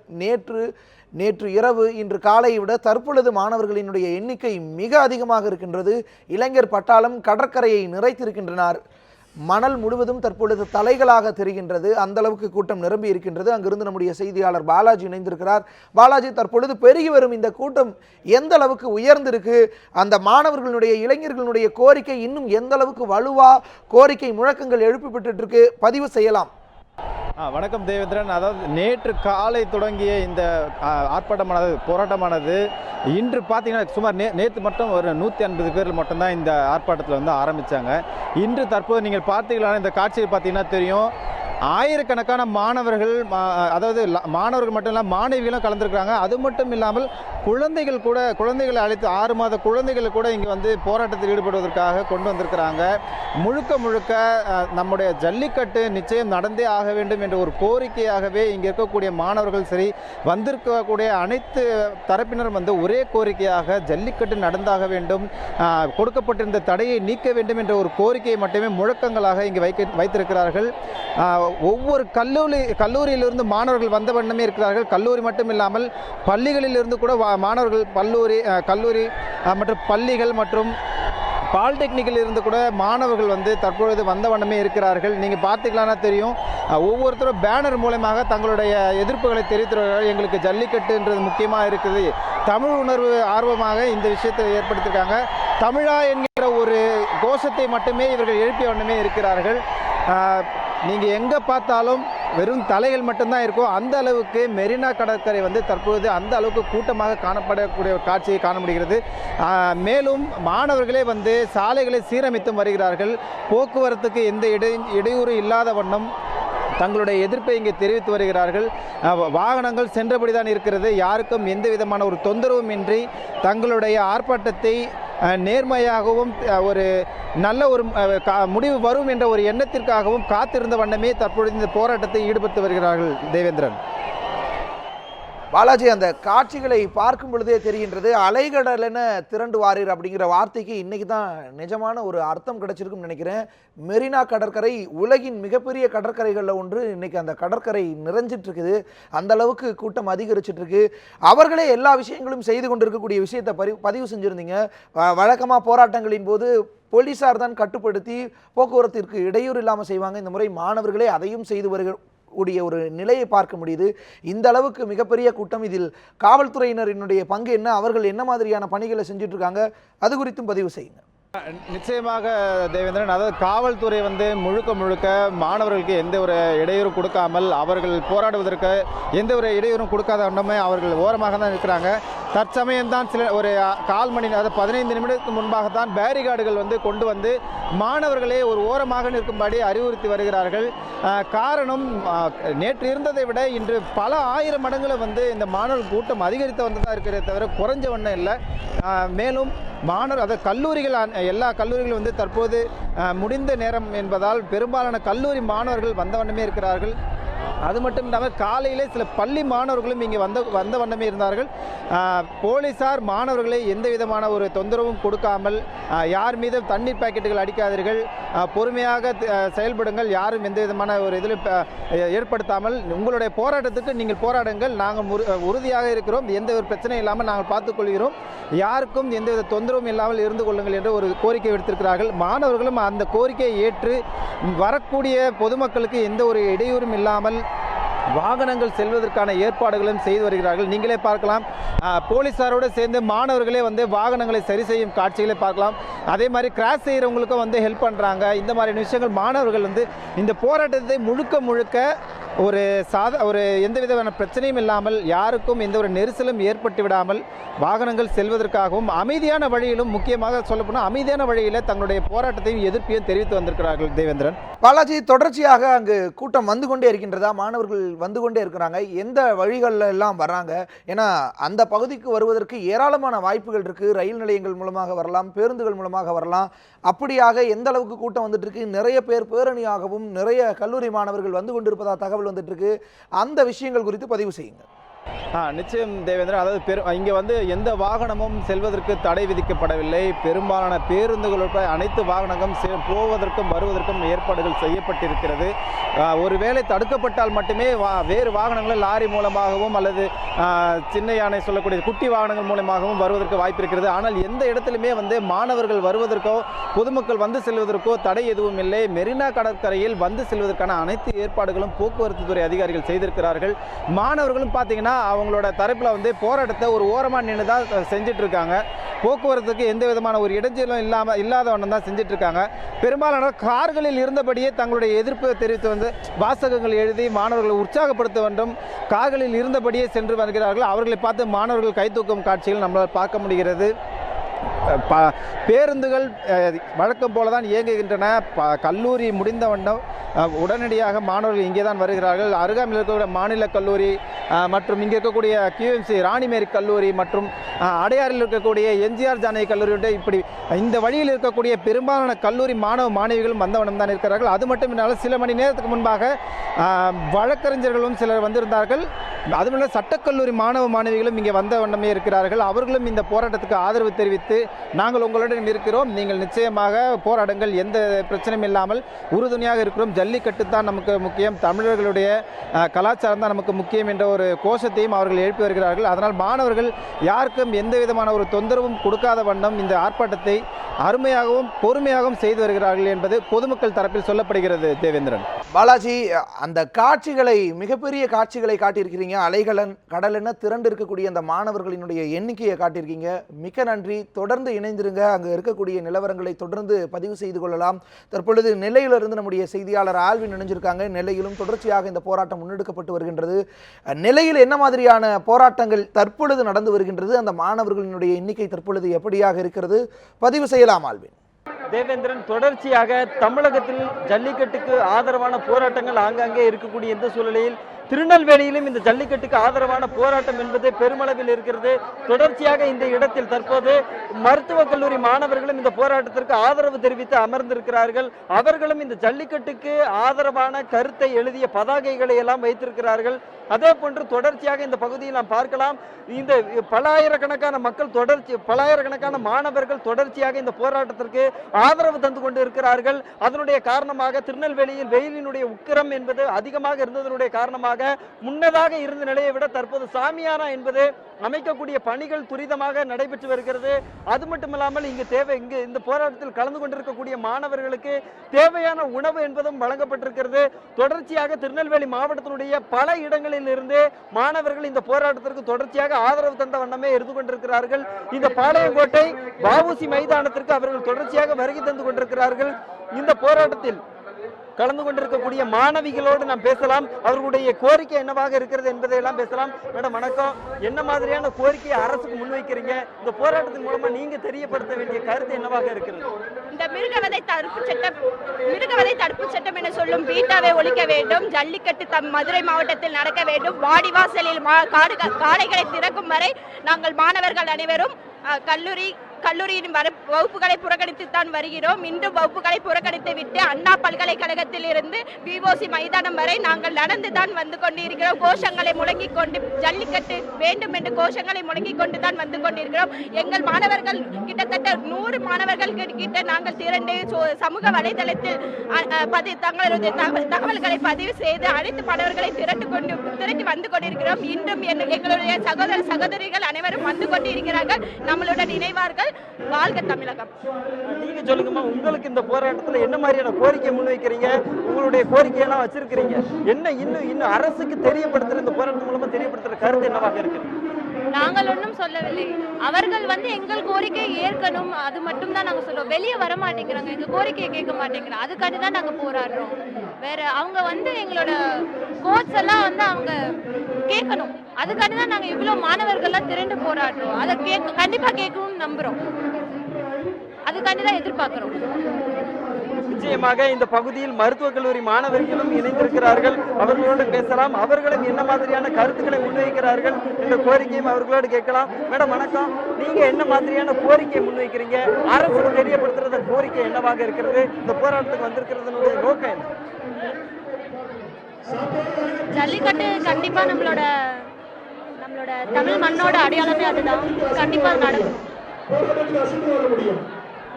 நேற்று இரவு இன்று காலையை விட தற்பொழுது மாணவர்களினுடைய எண்ணிக்கை மிக அதிகமாக இருக்கின்றது. இளைஞர் பட்டாளம் கடற்கரையை நிறைத்திருக்கின்றனர். மணல் முழுவதும் தற்பொழுது தலைகளாக தெரிகின்றது. அந்த அளவுக்கு கூட்டம் நிரம்பி இருக்கின்றது. அங்கிருந்து நம்முடைய செய்தியாளர் பாலாஜி இணைந்திருக்கிறார். பாலாஜி, தற்பொழுது பெருகி வரும் இந்த கூட்டம் எந்த அளவுக்கு உயர்ந்திருக்கு? அந்த மாணவர்களுடைய இளைஞர்களுடைய கோரிக்கை இன்னும் எந்த அளவுக்கு வலுவா கோரிக்கை முழக்கங்கள் எழுப்பப்பட்டு இருக்கு? பதிவு செய்யலாம். வணக்கம் தேவேந்திரன். அதாவது நேற்று காலை தொடங்கிய இந்த ஆர்ப்பாட்டமானது, போராட்டமானது இன்று பார்த்தீங்கன்னா சுமார் நேற்று மட்டும் ஒரு 150 பேர் மட்டும்தான் இந்த ஆர்ப்பாட்டத்தில் வந்து ஆரம்பித்தாங்க. இன்று தற்போது நீங்கள் பார்த்தீங்கன்னா இந்த காட்சியை பார்த்தீங்கன்னா தெரியும், ஆயிரக்கணக்கான மாணவர்கள், அதாவது மாணவர்கள் மட்டும் இல்லாமல் மாணவிகளும் கலந்துருக்காங்க. அது மட்டும் இல்லாமல் குழந்தைகளை அழைத்து 6 மாத குழந்தைகளை கூட இங்கே வந்து போராட்டத்தில் ஈடுபடுவதற்காக கொண்டு வந்திருக்கிறாங்க. முழுக்க நம்முடைய ஜல்லிக்கட்டு நிச்சயம் நடந்தே ஆக வேண்டும் என்ற ஒரு கோரிக்கையாகவே இங்கே இருக்கக்கூடிய மாணவர்கள் சரி, வந்திருக்கக்கூடிய அனைத்து தரப்பினரும் வந்து ஒரே கோரிக்கையாக ஜல்லிக்கட்டு நடந்தாக வேண்டும், கொடுக்கப்பட்டிருந்த தடையை நீக்க வேண்டும் என்ற ஒரு கோரிக்கையை மட்டுமே முழக்கங்களாக இங்கே வைத்திருக்கிறார்கள். ஒவ்வொரு கல்லூரியிலிருந்து மாணவர்கள் வந்த வண்ணமே இருக்கிறார்கள். கல்லூரி மட்டும் இல்லாமல் பள்ளிகளிலிருந்து கூட மாணவர்கள் கல்லூரி மற்றும் பள்ளிகள் மற்றும் பாலிடெக்னிக்கில் இருந்து கூட மாணவர்கள் வந்து தற்பொழுது வந்த வண்ணமே இருக்கிறார்கள். நீங்கள் பார்த்தீங்களான்னா தெரியும், ஒவ்வொருத்தரும் பேனர் மூலமாக தங்களுடைய எதிர்ப்புகளை தெரிவித்துள்ளார்கள். எங்களுக்கு ஜல்லிக்கட்டுன்றது முக்கியமாக இருக்குது, தமிழ் உணர்வு ஆர்வமாக இந்த விஷயத்தை ஏற்படுத்தியிருக்காங்க. தமிழா என்கிற ஒரு கோஷத்தை மட்டுமே இவர்கள் எழுப்பிய வண்ணமே இருக்கிறார்கள். நீங்கள் எங்கே பார்த்தாலும் வெறும் தலைகள் மட்டும்தான் இருக்கும். அந்த அளவுக்கு மெரினா கடற்கரை வந்து தற்போது அந்த அளவுக்கு கூட்டமாக காணப்படக்கூடிய காட்சியை காண முடிகிறது. மேலும் மாணவர்களே வந்து சாலைகளை சீரமைத்தும் வருகிறார்கள். போக்குவரத்துக்கு எந்த இடையூறு இல்லாத வண்ணம் தங்களுடைய எதிர்ப்பை இங்கே தெரிவித்து வருகிறார்கள். வாகனங்கள் சென்றபடி தான் இருக்கிறது. யாருக்கும் எந்த விதமான ஒரு தொந்தரவும் இன்றி தங்களுடைய ஆர்ப்பாட்டத்தை நேர்மையாகவும் ஒரு நல்ல ஒரு முடிவு வரும் என்ற ஒரு எண்ணத்திற்காகவும் காத்திருந்த வண்ணமே தற்பொழுது இந்த போராட்டத்தை ஈடுபட்டு வருகிறார்கள் தேவேந்திரன். பாலாஜி, அந்த காட்சிகளை பார்க்கும் பொழுதே தெரிகின்றது, அலைகடல் என திரண்டு வாரீர் அப்படிங்கிற வார்த்தைக்கு இன்னைக்கு தான் நிஜமான ஒரு அர்த்தம் கிடைச்சிருக்குன்னு நினைக்கிறேன். மெரினா கடற்கரை உலகின் மிகப்பெரிய கடற்கரைகளில் ஒன்று. இன்னைக்கு அந்த கடற்கரை நிறைஞ்சிட்டு இருக்குது, அந்த அளவுக்கு கூட்டம் அதிகரிச்சிட்டு இருக்கு. அவர்களே எல்லா விஷயங்களும் செய்து கொண்டிருக்கக்கூடிய விஷயத்தை பதிவு செஞ்சிருந்தீங்க. வழக்கமாக போராட்டங்களின் போது போலீஸார் தான் கட்டுப்படுத்தி போக்குவரத்திற்கு இடையூறு இல்லாமல் செய்வாங்க. இந்த முறை மாணவர்களே அதையும் செய்து கூடிய ஒரு நிலையை பார்க்க முடியுது. இந்த அளவுக்கு மிகப்பெரிய கூட்டம், இதில் காவல்துறையினரினுடைய பங்கு என்ன, அவர்கள் என்ன மாதிரியான பணிகளை செஞ்சுட்டு இருக்காங்க, அது குறித்தும் பதிவு செய்யுங்க. நிச்சயமாக தேவேந்திரன், அதாவது காவல்துறை முழுக்க மாணவர்களுக்கு எந்த ஒரு இடையூறு கொடுக்காமல், அவர்கள் போராடுவதற்கு எந்த ஒரு இடையூறும் கொடுக்காத வண்ணமே அவர்கள் ஓரமாக தான் இருக்கிறாங்க. தற்சமயம்தான் ஒரு 1/4 மணி அதாவது 15 நிமிடத்துக்கு முன்பாக தான் பேரிகார்டுகள் கொண்டு வந்து மாணவர்களே ஒரு ஓரமாக நிற்கும்படி அறிவுறுத்தி வருகிறார்கள். காரணம், நேற்று இருந்ததை விட இன்று பல ஆயிரம் மடங்குல இந்த மாணவர்கள் கூட்டம் அதிகரித்து வந்ததாக இருக்கிறத தவிர குறைஞ்ச வண்ணம் இல்லை. மேலும் அதாவது கல்லூரிகள், எல்லா கல்லூரிகளும் தற்போது முடிந்த நேரம் என்பதால் பெரும்பாலான கல்லூரி மாணவர்கள் வந்த வண்ணமே இருக்கிறார்கள். அது மட்டும் இல்லாமல் காலையிலே சில பள்ளி மாணவர்களும் இங்கே வந்த வண்ணமே இருந்தார்கள். போலீசார் மாணவர்களை எந்த விதமான ஒரு தொந்தரவும் கொடுக்காமல், யார் மீதும் தண்ணீர் பாக்கெட்டுகள் அடிக்காதீர்கள், பொறுமையாக செயல்படுங்கள், யாரும் எந்த விதமான ஒரு இதில் ஏற்படுத்தாமல் உங்களுடைய போராட்டத்துக்கு நீங்கள் போராடுங்கள், நாங்கள் உறுதியாக இருக்கிறோம், எந்த ஒரு பிரச்சனையும் இல்லாமல் நாங்கள் பார்த்துக்கொள்கிறோம், யாருக்கும் எந்தவித தொந்தரவும் இல்லாமல் இருந்து கொள்ளுங்கள் என்று ஒரு கோரிக்கை விடுத்திருக்கிறார்கள். மாணவர்களும் அந்த கோரிக்கையை ஏற்று வரக்கூடிய பொதுமக்களுக்கு எந்த ஒரு இடையூறும் இல்லாமல் வாகனங்கள் செல்வதற்கான ஏற்பாடுகளும் செய்து வருகிறார்கள். நீங்களே பார்க்கலாம், போலீசாரோடு சேர்ந்து மாணவர்களே வாகனங்களை சரி செய்யும் காட்சிகளை பார்க்கலாம். அதே மாதிரி கிராஸ் செய்கிறவங்களுக்கும் ஹெல்ப் பண்ணுறாங்க. இந்த மாதிரி விஷயங்கள் மாணவர்கள் இந்த போராட்டத்தை முழுக்க ஒரு எந்த விதமான பிரச்சனையும் இல்லாமல், யாருக்கும் எந்த ஒரு நெரிசலும் ஏற்பட்டு விடாமல் வாகனங்கள் செல்வதற்காகவும் அமைதியான வழியிலும், முக்கியமாக சொல்லப்போனால் அமைதியான வழியில் தங்களுடைய போராட்டத்தையும் எதிர்ப்பையும் தெரிவித்து வந்திருக்கிறார்கள். தேவேந்திரன், பாலாஜி, தொடர்ச்சியாக அங்கு கூட்டம் வந்து கொண்டே இருக்கின்றதா? மாணவர்கள் வந்து கொண்டே இருக்கிறாங்க. எந்த வழிகளில் எல்லாம் வர்றாங்க? ஏன்னா அந்த பகுதிக்கு வருவதற்கு ஏராளமான வாய்ப்புகள் இருக்கு. ரயில் நிலையங்கள் மூலமாக வரலாம், பேருந்துகள் மூலமாக வரலாம். அப்படியாக எந்த அளவுக்கு கூட்டம் வந்துட்டு இருக்கு? நிறைய பேர் பேரணியாகவும் நிறைய கல்லூரி மாணவர்கள் வந்து கொண்டிருப்பதா தகவல் வந்துட்டு இருக்கு. அந்த விஷயங்கள் குறித்து பதிவு செய்யுங்க. நிச்சயம் தேவேந்திரன், அதாவது இங்கே எந்த வாகனமும் செல்வதற்கு தடை விதிக்கப்படவில்லை. பெரும்பாலான பேருந்துகளோட அனைத்து வாகனங்களும் போவதற்கும் வருவதற்கும் ஏற்பாடுகள் செய்யப்பட்டிருக்கிறது. ஒருவேளை தடுக்கப்பட்டால் மட்டுமே வேறு வாகனங்கள் லாரி மூலமாகவும் அல்லது சின்ன யானை சொல்லக்கூடிய குட்டி வாகனங்கள் மூலமாகவும் வருவதற்கு வாய்ப்பு இருக்கிறது. ஆனால் எந்த இடத்திலுமே மாணவர்கள் வருவதற்கோ பொதுமக்கள் வந்து செல்வதற்கோ தடை எதுவும் இல்லை. மெரினா கடற்கரையில் வந்து செல்வதற்கான அனைத்து ஏற்பாடுகளும் போக்குவரத்து துறை அதிகாரிகள் செய்திருக்கிறார்கள். மாணவர்களும் பார்த்தீங்கன்னா அவங்களோட தரப்பில் போராட்டத்தை ஒரு ஓரமாக நின்று தான் செஞ்சுட்டு இருக்காங்க. போக்குவரத்துக்கு எந்த விதமான ஒரு இடைஞ்சலும் இல்லாத வண்ணம் தான் செஞ்சுட்டு இருக்காங்க. பெரும்பாலான கார்களில் இருந்தபடியே தங்களுடைய எதிர்ப்பு தெரிவித்து வாசகங்கள் எழுதி மாணவர்களை உற்சாகப்படுத்த வேண்டும். கார்களில் இருந்தபடியே சென்று வருகிறார்கள். அவர்களை பார்த்து மாணவர்கள் கைதூக்கும் காட்சிகள் நம்மளால் பார்க்க முடிகிறது. பேருந்துகள் வழக்கம் போல தான் இயங்குகின்றன. கல்லூரி முடிந்த வண்ணம் உடனடியாக மாணவர்கள் இங்கே தான் வருகிறார்கள். அருகாமையில் இருக்கக்கூடிய மாநில கல்லூரி மற்றும் இங்கே இருக்கக்கூடிய QMC ராணிமேரி கல்லூரி மற்றும் அடையாறில் இருக்கக்கூடிய எம்ஜிஆர் ஜானகி கல்லூரி, இப்படி இந்த வழியில் இருக்கக்கூடிய பெரும்பாலான கல்லூரி மாணவ மாணவிகளும் வந்த வண்ணம் தான் இருக்கிறார்கள். அது மட்டும் இல்லாமல் சில மணி நேரத்துக்கு முன்பாக வழக்கறிஞர்களும் சிலர் வந்திருந்தார்கள். அதுமல்ல சட்டக்கல்லூரி மாணவ மாணவிகளும் இங்கே வந்த வண்ணமே இருக்கிறார்கள். அவர்களும் இந்த போராட்டத்துக்கு ஆதரவு தெரிவித்து, நாங்கள் உங்களுடன் இருக்கிறோம், நீங்கள் நிச்சயமாக போராடுங்கள், எந்த பிரச்சனையும் இல்லாமல் உறுதுணையாக இருக்கிறோம், ஜல்லிக்கட்டு தான் நமக்கு முக்கியம், தமிழர்களுடைய கலாச்சாரம் தான் நமக்கு முக்கியம் என்ற ஒரு கோஷத்தையும் அவர்கள் எழுப்பி வருகிறார்கள். அதனால் மாணவர்கள் யாருக்கும் எந்த விதமான ஒரு தொந்தரவும் கொடுக்காத வண்ணம் இந்த ஆர்ப்பாட்டத்தை அருமையாகவும் பொறுமையாகவும் செய்து வருகிறார்கள் என்பது பொதுமக்கள் தரப்பில் சொல்லப்படுகிறது. தேவேந்திரன், பாலாஜி, அந்த காட்சிகளை, மிகப்பெரிய காட்சிகளை காட்டியிருக்கிறீங்க. கடல் என திரண்டு இருக்கக்கூடிய அந்த மாணவர்களினுடைய எண்ணிக்கையை காட்டியிருக்கீங்க. மிக்க நன்றி. தொடர்ந்து இணைந்திருங்க. அங்கு இருக்கக்கூடிய நிலவரங்களை தொடர்ந்து பதிவு செய்து கொள்ளலாம். தற்பொழுது நெல்லையிலிருந்து நம்முடைய செய்தியாளர் ஆல்வின் இணைஞ்சிருக்காங்க. நெல்லையிலும் தொடர்ச்சியாக இந்த போராட்டம் முன்னெடுக்கப்பட்டு வருகின்றது. நெல்லையில் என்ன மாதிரியான போராட்டங்கள் தற்பொழுது நடந்து வருகின்றது? அந்த மாணவர்களினுடைய எண்ணிக்கை தற்பொழுது எப்படியாக இருக்கிறது? பதிவு செய்யலாம் ஆல்வின். தேவேந்திரன், தொடர்ச்சியாக தமிழகத்தில் ஜல்லிக்கட்டுக்கு ஆதரவான போராட்டங்கள் ஆங்காங்கே இருக்கக்கூடிய இந்த சூழ்நிலையில் திருநெல்வேலியிலும் இந்த ஜல்லிக்கட்டுக்கு ஆதரவான போராட்டம் என்பது பெருமளவில் இருக்கிறது. தொடர்ச்சியாக இந்த இடத்தில் தற்போது மருத்துவக் கல்லூரி மாணவர்களும் இந்த போராட்டத்திற்கு ஆதரவு தெரிவித்து அமர்ந்திருக்கிறார்கள். அவர்களும் இந்த ஜல்லிக்கட்டுக்கு ஆதரவான கருத்தை எழுதிய பதாகைகளை எல்லாம் வைத்திருக்கிறார்கள். அதே போன்று தொடர்ச்சியாக இந்த பகுதியில் நாம் பார்க்கலாம், இந்த பலாயிரக்கணக்கான மக்கள் பலாயிரக்கணக்கான மாணவர்கள் தொடர்ச்சியாக இந்த போராட்டத்திற்கு ஆதரவு தந்து கொண்டு இருக்கிறார்கள். அதனுடைய காரணமாக திருநெல்வேலியில் வெயிலினுடைய உக்கிரம் என்பது அதிகமாக இருந்ததனுடைய காரணமாக முன்னதாக இருந்த நிலையை விட தற்போது சாமியானா என்பது அமைக்கக்கூடிய பணிகள் துரிதமாக நடைபெற்று வருகிறது. அது மட்டுமில்லாமல் இங்கு இந்த போராட்டத்தில் கலந்து கொண்டிருக்கக்கூடிய மாணவர்களுக்கு தேவையான உணவு என்பதும் வழங்கப்பட்டிருக்கிறது. தொடர்ச்சியாக திருநெல்வேலி மாவட்டத்தினுடைய பல இடங்களில் இருந்து மாணவர்கள் இந்த போராட்டத்திற்கு தொடர்ச்சியாக ஆதரவு தந்த வண்ணமே இருந்து கொண்டிருக்கிறார்கள். இந்த பாளையங்கோட்டை வஉசி மைதானத்திற்கு அவர்கள் தொடர்ச்சியாக வருகை தந்து கொண்டிருக்கிறார்கள். இந்த போராட்டத்தில் கலந்து கொண்டிருக்கக்கூடிய மாணவிகளோடு நாம் பேசலாம். அவர்களுடைய கோரிக்கை என்னவாக இருக்கிறது என்பதை எல்லாம் பேசலாம். மேடம் வணக்கம், என்ன மாதிரியான கோரிக்கையை அரசுக்கு முன்வைக்கிறீங்க? இந்த போராட்டத்தின் மூலமா நீங்க தெரியப்படுத்த வேண்டிய கருத்து என்னவாக இருக்கிறது? இந்த மிருகவதை தடுப்பு சட்டம் என சொல்லும் பீட்டாவை ஒழிக்க வேண்டும். ஜல்லிக்கட்டு மதுரை மாவட்டத்தில் நடக்க வேண்டும். வாடிவாசலில் காளைகளை திறக்கும் வரை நாங்கள் மாணவர்கள் அனைவரும் கல்லூரியின் வகுப்புகளை புறக்கணித்துத்தான் வருகிறோம். இன்றும் வகுப்புகளை புறக்கணித்து விட்டு அண்ணா பல்கலைக்கழகத்தில் இருந்து விஓசி மைதானம் வரை நாங்கள் நடந்துதான் வந்து கொண்டிருக்கிறோம். கோஷங்களை முழங்கிக் கொண்டு ஜல்லிக்கட்டு வேண்டும் என்று கோஷங்களை முழங்கிக் கொண்டுதான் வந்து கொண்டிருக்கிறோம். எங்கள் மாணவர்கள் கிட்டத்தட்ட 100 மாணவர்கள் கிட்ட நாங்கள் திரண்டு சமூக வலைதளத்தில் தங்களுடைய தகவல்களை பதிவு செய்து அனைத்து மாணவர்களை திரட்டி வந்து கொண்டிருக்கிறோம். இன்றும் எங்களுடைய சகோதர சகோதரிகள் அனைவரும் வந்து கொண்டிருக்கிறார்கள். நம்மளுடன் இணைவார்கள். வாழ்க தமிழகம். நீங்க சொல்லுங்கம்மா, உங்களுக்கு இந்த போராட்டத்துல என்ன மாதிரியான கோரிக்கை முன்வைக்கிறீங்க? உங்களுடைய கோரிக்கையெல்லாம் வச்சிருக்கிறீங்க, என்ன இன்னும் அரசுக்கு தெரியப்படுத்துற இந்த போராட்டத்தின் மூலமா தெரியப்படுத்துற கருத்து என்னவாக இருக்கு? நாங்கள் ஒன்றும் சொல்லவில்லை. அவர்கள் எங்கள் கோரிக்கையை ஏற்கணும், அது மட்டும் தான் நாங்கள் சொல்லுவோம். வெளியே வர மாட்டேங்கிறாங்க, எங்க கோரிக்கையை கேட்க மாட்டேங்கிறாங்க. அதுக்காண்டி தான் நாங்கள் போராடுறோம். வேற அவங்க எங்களோட கோட்ஸ் எல்லாம் அவங்க கேட்கணும். அதுக்காண்டி தான் நாங்கள் இவ்வளோ மாணவர்கள்லாம் திரண்டு போராடுறோம். அதை கண்டிப்பா கேட்கணும்னு நம்புறோம். அதுக்காண்டி தான் எதிர்பார்க்கிறோம். நிச்சயமாக இந்த பகுதியில் மருத்துவக் கல்லூரி மாணவர்களும் இணைந்திருக்கிறார்கள். அவர்களோடு பேசலாம். அவர்களும் என்ன மாதிரியான கருத்துக்களை முன்வைக்கிறார்கள் என்ற கோரிக்கையும் அவர்களோடு கேட்கலாம். மேடம் வணக்கம், நீங்க என்ன மாதிரியான கோரிக்கையை முன்வைக்கிறீங்க? அரசுக்கு தெரியப்படுத்துறது கோரிக்கை என்னவாக இருக்கிறது? இந்த போராட்டத்துக்கு வந்திருக்கிறதுனுடைய நோக்கம் என்ன? ஜல்லிக்கட்டு கண்டிப்பா நம்மளோட தமிழ் மண்ணோட அடையாளமே அதுதான். கண்டிப்பா நடக்கும்.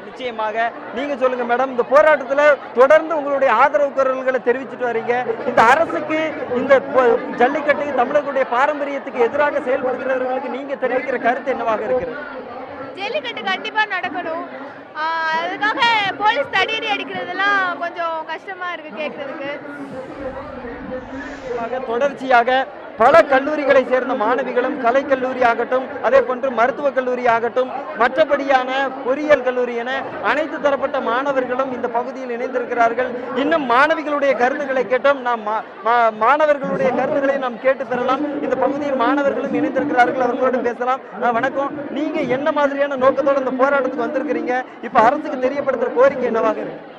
நிச்சயமாக. நீங்க சொல்லுங்க மேடம், இந்த போராட்டத்துல தொடர்ந்து உங்களுடைய ஆதரவு குரல்களை தெரிவிச்சுட்டு வரீங்க. இந்த அரசுக்கு இந்த ஜல்லிக்கட்டு தமிழர்களுடைய பாரம்பரியத்துக்கு எதிராக செயல்படுகிறவர்களுக்கு நீங்க தெரிவிக்கிற கருத்து என்னவாக இருக்கிறது? ஜல்லிக்கட்டு கண்டிப்பா நடக்கணும். அதுக்காக போலீஸ் தடியடி அடிக்கிறதுலாம் கொஞ்சம் கஷ்டமா இருக்கு கேட்கறதுக்கு. தொடர்ச்சியாக பல கல்லூரிகளை சேர்ந்த மாணவிகளும் கலைக்கல்லூரி ஆகட்டும், அதே போன்று மருத்துவக் கல்லூரி ஆகட்டும், மற்றபடியான பொறியியல் கல்லூரி என அனைத்து தரப்பட்ட மாணவர்களும் இந்த பகுதியில் இணைந்திருக்கிறார்கள். இன்னும் மாணவிகளுடைய கருத்துக்களை கேட்டோம். நாம் மாணவர்களுடைய கருத்துக்களை நாம் கேட்டு பெறலாம். இந்த பகுதியில் மாணவர்களும் இணைந்திருக்கிறார்கள், அவர்களோடு பேசலாம். வணக்கம், நீங்க என்ன மாதிரியான நோக்கத்தோடு இந்த போராட்டத்துக்கு வந்திருக்கிறீங்க? இப்ப அரசுக்கு தெரியப்படுத்துற கோரிக்கை என்னவாக இருக்கு?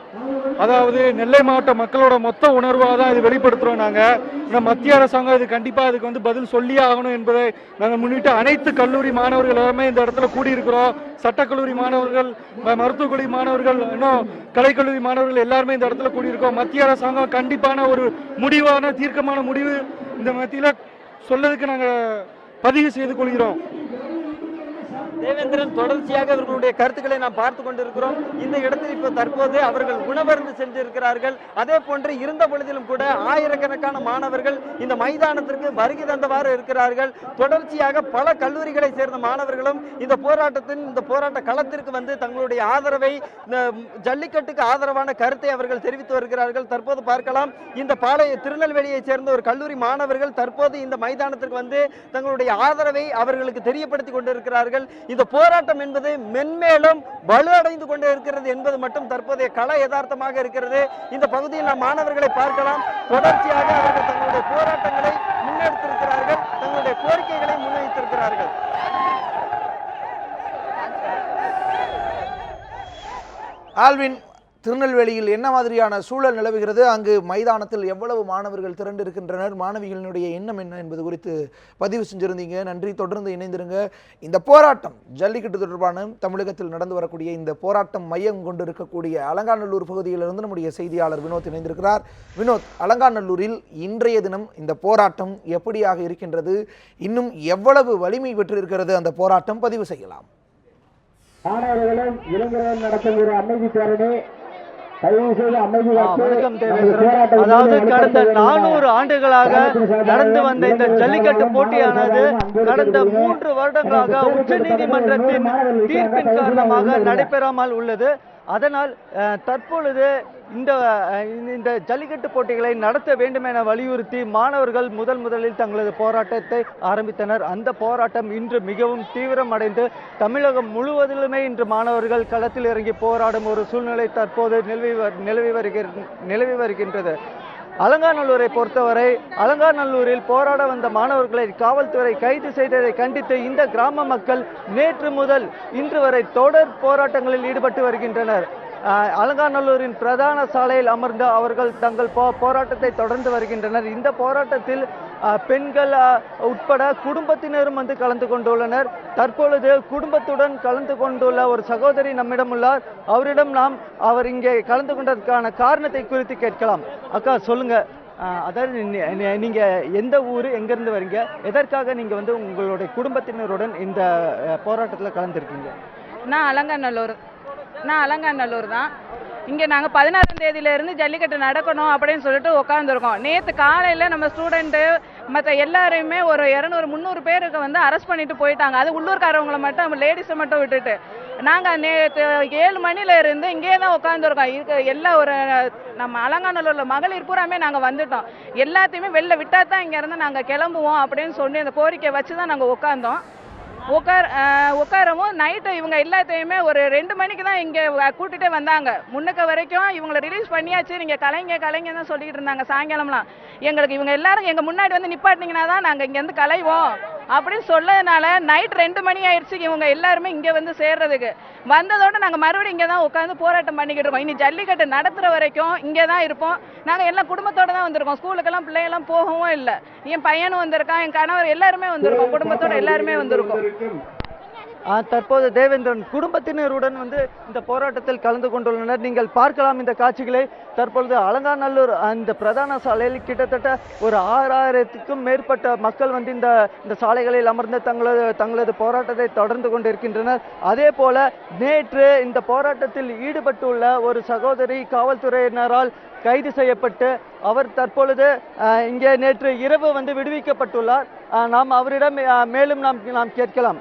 அதாவது நெல்லை மாவட்ட மக்களோட மொத்த உணர்வாக தான் இது வெளிப்படுத்துகிறோம். நாங்கள் மத்திய அரசாங்கம் இது கண்டிப்பாக அதுக்கு பதில் சொல்லியே ஆகணும் என்பதை நாங்கள் முன்னிட்டு அனைத்து கல்லூரி மாணவர்கள் எல்லாருமே இந்த இடத்துல கூடியிருக்கிறோம். சட்டக்கல்லூரி மாணவர்கள், மருத்துவக் கல்லூரி மாணவர்கள், இன்னும் கலைக்கல்லூரி மாணவர்கள் எல்லாருமே இந்த இடத்துல கூடியிருக்கோம். மத்திய அரசாங்கம் கண்டிப்பான ஒரு முடிவான தீர்க்கமான முடிவு இந்த மத்தியில் சொல்லதுக்கு நாங்கள் பதிவு செய்து கொள்கிறோம். தேவேந்திரன், தொடர்ச்சியாக அவர்களுடைய கருத்துக்களை நாம் பார்த்து கொண்டிருக்கிறோம். இந்த இடத்தில் இப்போ தற்போது அவர்கள் உணவருந்து சென்றிருக்கிறார்கள். அதே போன்று இருந்த பொழுதிலும் கூட ஆயிரக்கணக்கான மாணவர்கள் இந்த மைதானத்திற்கு வருகை தந்தவாறு இருக்கிறார்கள். தொடர்ச்சியாக பல கல்லூரிகளை சேர்ந்த மாணவர்களும் இந்த போராட்ட களத்திற்கு வந்து தங்களுடைய ஆதரவை, ஜல்லிக்கட்டுக்கு ஆதரவான கருத்தை அவர்கள் தெரிவித்து வருகிறார்கள். தற்போது பார்க்கலாம், இந்த திருநெல்வேலியை சேர்ந்த ஒரு கல்லூரி மாணவர்கள் தற்போது இந்த மைதானத்திற்கு வந்து தங்களுடைய ஆதரவை அவர்களுக்கு தெரியப்படுத்தி கொண்டிருக்கிறார்கள். இந்த போராட்டம் என்பது மென்மேலும் வலுவடைந்து கொண்டே இருக்கிறது என்பது மட்டும் தற்போதைய கள யதார்த்தமாக இருக்கிறது. இந்த பகுதியில் நாம் மாணவர்களை பார்க்கலாம். தொடர்ச்சியாக அவர்கள் தங்களுடைய போராட்டங்களை முன்னெடுத்திருக்கிறார்கள், தங்களுடைய கோரிக்கைகளை முன்வைத்திருக்கிறார்கள். ஆல்வின், திருநெல்வேலியில் என்ன மாதிரியான சூழல் நிலவுகிறது, அங்கு மைதானத்தில் எவ்வளவு மாணவர்கள் திரண்டு இருக்கின்றனர், மாணவிகளினுடைய எண்ணம் என்ன என்பது குறித்து பதிவு செஞ்சிருந்தீங்க. நன்றி. தொடர்ந்து இணைந்திருங்க. இந்த போராட்டம் ஜல்லிக்கட்டு தொடர்பான தமிழகத்தில் நடந்து வரக்கூடிய இந்த போராட்டம் மையம் கொண்டு இருக்கக்கூடிய அலங்காநல்லூர் பகுதியிலிருந்து நம்முடைய செய்தியாளர் வினோத் இணைந்திருக்கிறார். வினோத், அலங்காநல்லூரில் இன்றைய தினம் இந்த போராட்டம் எப்படியாக இருக்கின்றது, இன்னும் எவ்வளவு வலிமை பெற்றிருக்கிறது அந்த போராட்டம், பதிவு செய்யலாம். மாணவர்களும் இளைஞர்களும் நடத்தும் ஒரு அமைதி பேரணி. வணக்கம் தேவேந்திரன். அதாவது கடந்த 400 ஆண்டுகளாக நடந்து வந்த இந்த ஜல்லிக்கட்டு போட்டியானது கடந்த 3 வருடங்களாக உச்ச நீதிமன்றத்தின் தீர்ப்பின் காரணமாக நடைபெறாமல் உள்ளது. அதனால் தற்பொழுது இந்த ஜல்லிக்கட்டு போட்டிகளை நடத்த வேண்டும் என வலியுறுத்தி மாணவர்கள் முதலில் தங்களது போராட்டத்தை ஆரம்பித்தனர். அந்த போராட்டம் இன்று மிகவும் தீவிரமடைந்து தமிழகம் முழுவதிலுமே இன்று மாணவர்கள் களத்தில் இறங்கி போராடும் ஒரு சூழ்நிலை தற்போது நிலவி வருகின்றது. அலங்காநல்லூரை பொறுத்தவரை அலங்காநல்லூரில் போராட வந்த மாணவர்களை காவல்துறை கைது செய்ததை கண்டித்து இந்த கிராம மக்கள் நேற்று முதல் இன்று வரை தொடர் போராட்டங்களில் ஈடுபட்டு வருகின்றனர். அலங்காநல்லூரின் பிரதான சாலையில் அமர்ந்து அவர்கள் தங்கள் போராட்டத்தை தொடர்ந்து வருகின்றனர். இந்த போராட்டத்தில் பெண்கள் உட்பட குடும்பத்தினரும் வந்து கலந்து கொண்டுள்ளனர். தற்பொழுது குடும்பத்துடன் கலந்து கொண்டுள்ள ஒரு சகோதரி நம்மிடம் உள்ளார். அவரிடம் அவர் இங்கே கலந்து கொண்டதற்கான காரணத்தை குறித்து கேட்கலாம். அக்கா சொல்லுங்க, அதாவது நீங்க எந்த ஊர், எங்கிருந்து வரீங்க, எதற்காக நீங்க வந்து உங்களுடைய குடும்பத்தினருடன் இந்த போராட்டத்தில் கலந்துருக்கீங்க? நான் அலங்காநல்லூர் தான். இங்கே நாங்கள் 16ஆம் தேதியிலேருந்து ஜல்லிக்கட்டு நடக்கணும் அப்படின்னு சொல்லிட்டு உட்காந்துருக்கோம். நேற்று காலையில் நம்ம ஸ்டூடெண்ட்டு மற்ற எல்லாரையுமே ஒரு 200-300 பேருக்கு வந்து அரெஸ்ட் பண்ணிட்டு போயிட்டாங்க. அது உள்ளூர்காரவங்களை மட்டும், லேடிஸை மட்டும் விட்டுட்டு. நாங்கள் நேற்று 7 மணில இருந்து இங்கே தான் உட்காந்துருக்கோம். எல்லா நம்ம அலங்காநல்லூரில் மகளிர் பூராமே நாங்கள் வந்துட்டோம். எல்லாத்தையுமே வெளில விட்டால் தான் இங்கேருந்து நாங்கள் கிளம்புவோம் அப்படின்னு சொல்லி அந்த கோரிக்கை வச்சு தான் நாங்கள் உட்காந்தோம். உட்காரவும் நைட்டு இவங்க எல்லாத்தையுமே ஒரு 2 மணிக்கு தான் இங்கே கூட்டிகிட்டே வந்தாங்க. முன்னுக்கு வரைக்கும் இவங்களை ரிலீஸ் பண்ணியாச்சு, நீங்கள் கலைங்க தான் சொல்லிக்கிட்டு இருந்தாங்க. சாயங்காலம்லாம் எங்களுக்கு இவங்க எல்லாரும் எங்கள் முன்னாடி வந்து நிப்பாட்டிங்கன்னா தான் நாங்கள் இங்கேருந்து கலைவோம் அப்படின்னு சொல்லதுனால நைட் 2 மணி ஆயிடுச்சு. இவங்க எல்லாருமே இங்கே வந்து சேர்றதுக்கு வந்ததோடு நாங்கள் மறுபடியும் இங்கே தான் உட்காந்து போராட்டம் பண்ணிக்கிட்டு இருக்கோம். இனி ஜல்லிக்கட்டு நடத்துகிற வரைக்கும் இங்கே தான் இருப்போம். நாங்கள் எல்லாம் குடும்பத்தோடு தான் வந்திருக்கோம். ஸ்கூலுக்கெல்லாம் பிள்ளைகள்லாம் போகவும் இல்லை. என் பையனும் வந்திருக்கான், என் கணவர் எல்லாருமே வந்திருக்கோம். குடும்பத்தோடு எல்லாருமே வந்திருக்கோம். தற்போது தேவேந்திரன் குடும்பத்தினருடன் வந்து இந்த போராட்டத்தில் கலந்து கொண்டுள்ளனர். நீங்கள் பார்க்கலாம் இந்த காட்சிகளை. தற்பொழுது அலங்காநல்லூர் அந்த பிரதான சாலையில் கிட்டத்தட்ட ஒரு 6000க்கும் மேற்பட்ட மக்கள் வந்து இந்த சாலைகளில் அமர்ந்து தங்களது போராட்டத்தை தொடர்ந்து கொண்டிருக்கின்றனர். அதே போல நேற்று இந்த போராட்டத்தில் ஈடுபட்டுள்ள ஒரு சகோதரி காவல்துறையினரால் கைது செய்யப்பட்டு அவர் தற்பொழுது இங்கே நேற்று இரவு வந்து விடுவிக்கப்பட்டுள்ளார். நாம் அவரிடம் மேலும் நாம் கேட்கலாம்.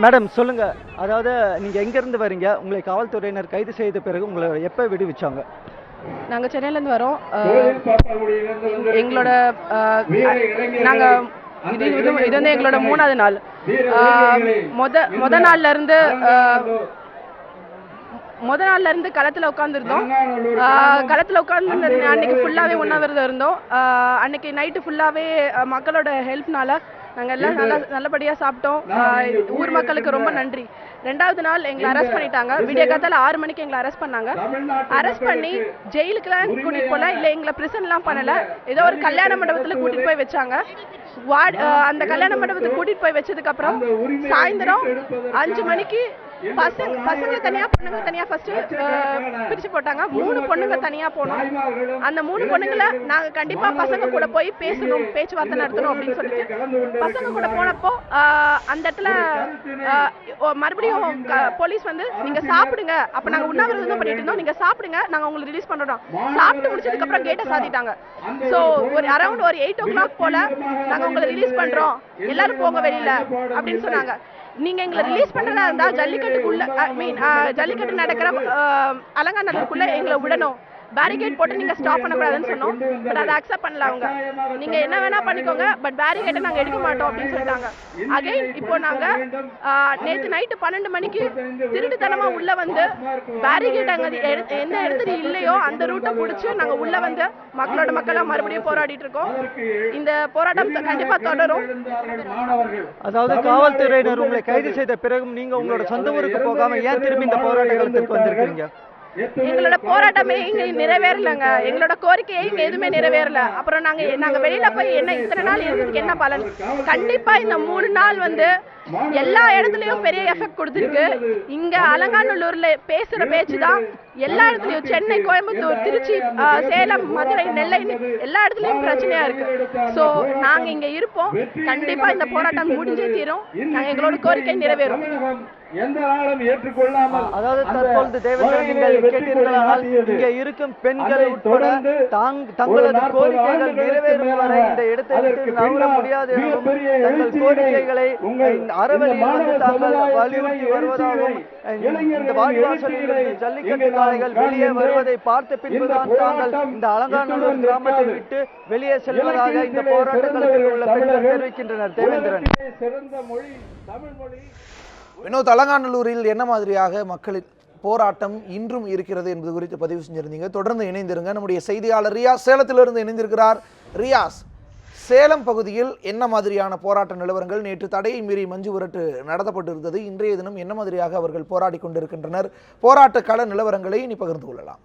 மேடம் சொல்லுங்க, அதாவது நீங்க எங்க இருந்து வரீங்க, உங்களை காவல்துறையினர் கைது செய்த பிறகு உங்களை எப்ப விடுவிச்சாங்க? நாங்க சென்னையில இருந்து வரோம். எங்களோட நாங்க இது வந்து எங்களோட 3ஆவது நாள். முத நாள்ல இருந்து களத்துல உட்காந்துருந்தோம். களத்துல உட்காந்து அன்னைக்கு ஃபுல்லாவே உண்ணாவிரதம் இருந்தோம். அன்னைக்கு நைட்டு ஃபுல்லாவே மக்களோட ஹெல்ப்னால நாங்கள் எல்லாம் நல்லபடியாக சாப்பிட்டோம். ஊர் மக்களுக்கு ரொம்ப நன்றி. 2வது நாள் எங்களை அரெஸ்ட் பண்ணிட்டாங்க. விடிய காத்தால 6 மணிக்கு எங்களை அரெஸ்ட் பண்ணாங்க. அரெஸ்ட் பண்ணி ஜெயிலுக்குலாம் கூட்டிட்டு போல, இல்லை எங்களை பிரிசன்லாம் பண்ணல. ஏதோ ஒரு கல்யாண மண்டபத்தில் கூட்டிட்டு போய் வச்சாங்க. அந்த கல்யாண மண்டபத்துக்கு கூட்டிட்டு போய் வச்சதுக்கு அப்புறம் சாயந்தரம் 5 மணிக்கு பசங்க தனியா பொண்ணுங்க தனியா ஃபர்ஸ்ட் பிரிச்சு போட்டாங்க. 3 பொண்ணுங்க தனியா போனோம். அந்த 3 பொண்ணுங்களை நாங்க கண்டிப்பா பசங்க கூட போய் பேசணும், பேச்சுவார்த்தை நடத்தணும் அப்படின்னு சொல்லிட்டு பசங்க கூட போனப்போ அந்த இடத்துல மறுபடியும் போலீஸ் வந்து நீங்க சாப்பிடுங்க, அப்ப நாங்க உண்ணாவிரதம் பண்ணிட்டு இருந்தோம், நீங்க சாப்பிடுங்க, நாங்க உங்களுக்கு ரிலீஸ் பண்றோம். சாப்பிட்டு முடிச்சதுக்கு அப்புறம் கேட்டை சாத்திட்டாங்க. சோ ஒரு அரௌண்ட் ஒரு 8 o'clock போல நாங்க உங்களை ரிலீஸ் பண்றோம், எல்லாரும் போங்க வெளியில அப்படின்னு சொன்னாங்க. நீங்க எங்களை ரிலீஸ் பண்றதா இருந்தா ஜல்லிக்கட்டுக்குள்ள ஜல்லிக்கட்டு நடக்கிற அலங்காநல்லூருக்குள்ள எங்களை விடணும். பேரிகேட் போட்டு நீங்கள் ஸ்டாப் பண்ணக்கூடாதுன்னு சொன்னோம். பட் அதை அக்செப்ட் பண்ணல அவங்க. நீங்கள் என்ன வேணால் பண்ணிக்கோங்க, பட் பேரிகேட்டை நாங்கள் எடுக்க மாட்டோம் அப்படின்னு சொல்லிட்டாங்க. அகைன் இப்போ நாங்கள் நேற்று நைட்டு 12 மணிக்கு திருட்டுத்தனமாக உள்ளே வந்து பேரிகேட் அங்கே எந்த இடத்துல இல்லையோ அந்த ரூட்டை பிடிச்சி நாங்கள் உள்ளே வந்து மக்களாக மறுபடியும் போராடிட்டு இருக்கோம். இந்த போராட்டம் கண்டிப்பாக தொடரும். அதாவது காவல்துறையினர் உங்களை கைது செய்த பிறகும் நீங்க உங்களோட சொந்த ஊருக்கு போகாம ஏன் திரும்பி இந்த போராட்ட களத்திற்கு வந்திருக்கீங்க? எங்களோட போராட்டமே இங்க நிறைவேறலங்க. எங்களோட கோரிக்கையை இங்க எதுவுமே நிறைவேறல. அப்புறம் நாங்க வெளியில போய் என்ன இத்தனை நாள் இருக்கிறதுக்கு என்ன பலன்? கண்டிப்பா இந்த 3 நாள் வந்து எல்லா இடத்துலயும் பெரிய எஃபெக்ட் கொடுத்துருக்கு. இங்க அலங்காநல்லூர்ல பேசுற பேச்சு தான் எல்லா இடத்துலயும், சென்னை, கோயம்புத்தூர், திருச்சி, சேலம், மதுரை, நெல்லை எல்லா இடத்துலயும் பிரச்சனையா இருக்கு. சோ நாங்க இங்க இருப்போம். கண்டிப்பா இந்த போராட்டம் முடிஞ்சே தீரும். நாங்க எங்களோட கோரிக்கை நிறைவேறும். எந்த நாளும் ஏற்றுக்கொள்ளாமல், அதாவது தற்பொழுது தேவேந்திரன் நீங்கள் கேட்டீர்களானால் இங்கே இருக்கும் பெண்கள் உட்பட தங்களது கோரிக்கைகள் நிறைவேறும் வரை இந்த இடத்தை விட்டு நகர முடியாது எனவும் தங்கள் கோரிக்கைகளை அறவழியில் வந்து தாங்கள் வலியுறுத்தி வருவதாகவும் இந்த வாடிவாசலில் ஜல்லிக்கட்டு காளைகள் வெளியே வருவதை பார்த்த பின்புதான் தாங்கள் இந்த அலங்காநல்லூர் கிராமத்தை விட்டு வெளியே செல்வதாக இந்த போராட்ட களத்தில் உள்ள பெண்கள் தெரிவிக்கின்றனர். தேவேந்திரன். சிறந்த மொழி தமிழ் மொழி. வினோத், அலங்காநல்லூரில் என்ன மாதிரியாக மக்களின் போராட்டம் இன்றும் இருக்கிறது என்பது குறித்து பதிவு செஞ்சிருந்தீங்க. தொடர்ந்து இணைந்திருங்க. நம்முடைய செய்தியாளர் ரியாஸ் சேலத்திலிருந்து இணைந்திருக்கிறார். ரியாஸ், சேலம் பகுதியில் என்ன மாதிரியான போராட்ட நிலவரங்கள்? நேற்று தடையை மீறி மஞ்சு விரட்டு நடத்தப்பட்டிருந்தது. இன்றைய தினம் என்ன மாதிரியாக அவர்கள் போராடி கொண்டிருக்கின்றனர்? போராட்ட கள நிலவரங்களை இனி பகிர்ந்து கொள்ளலாம்.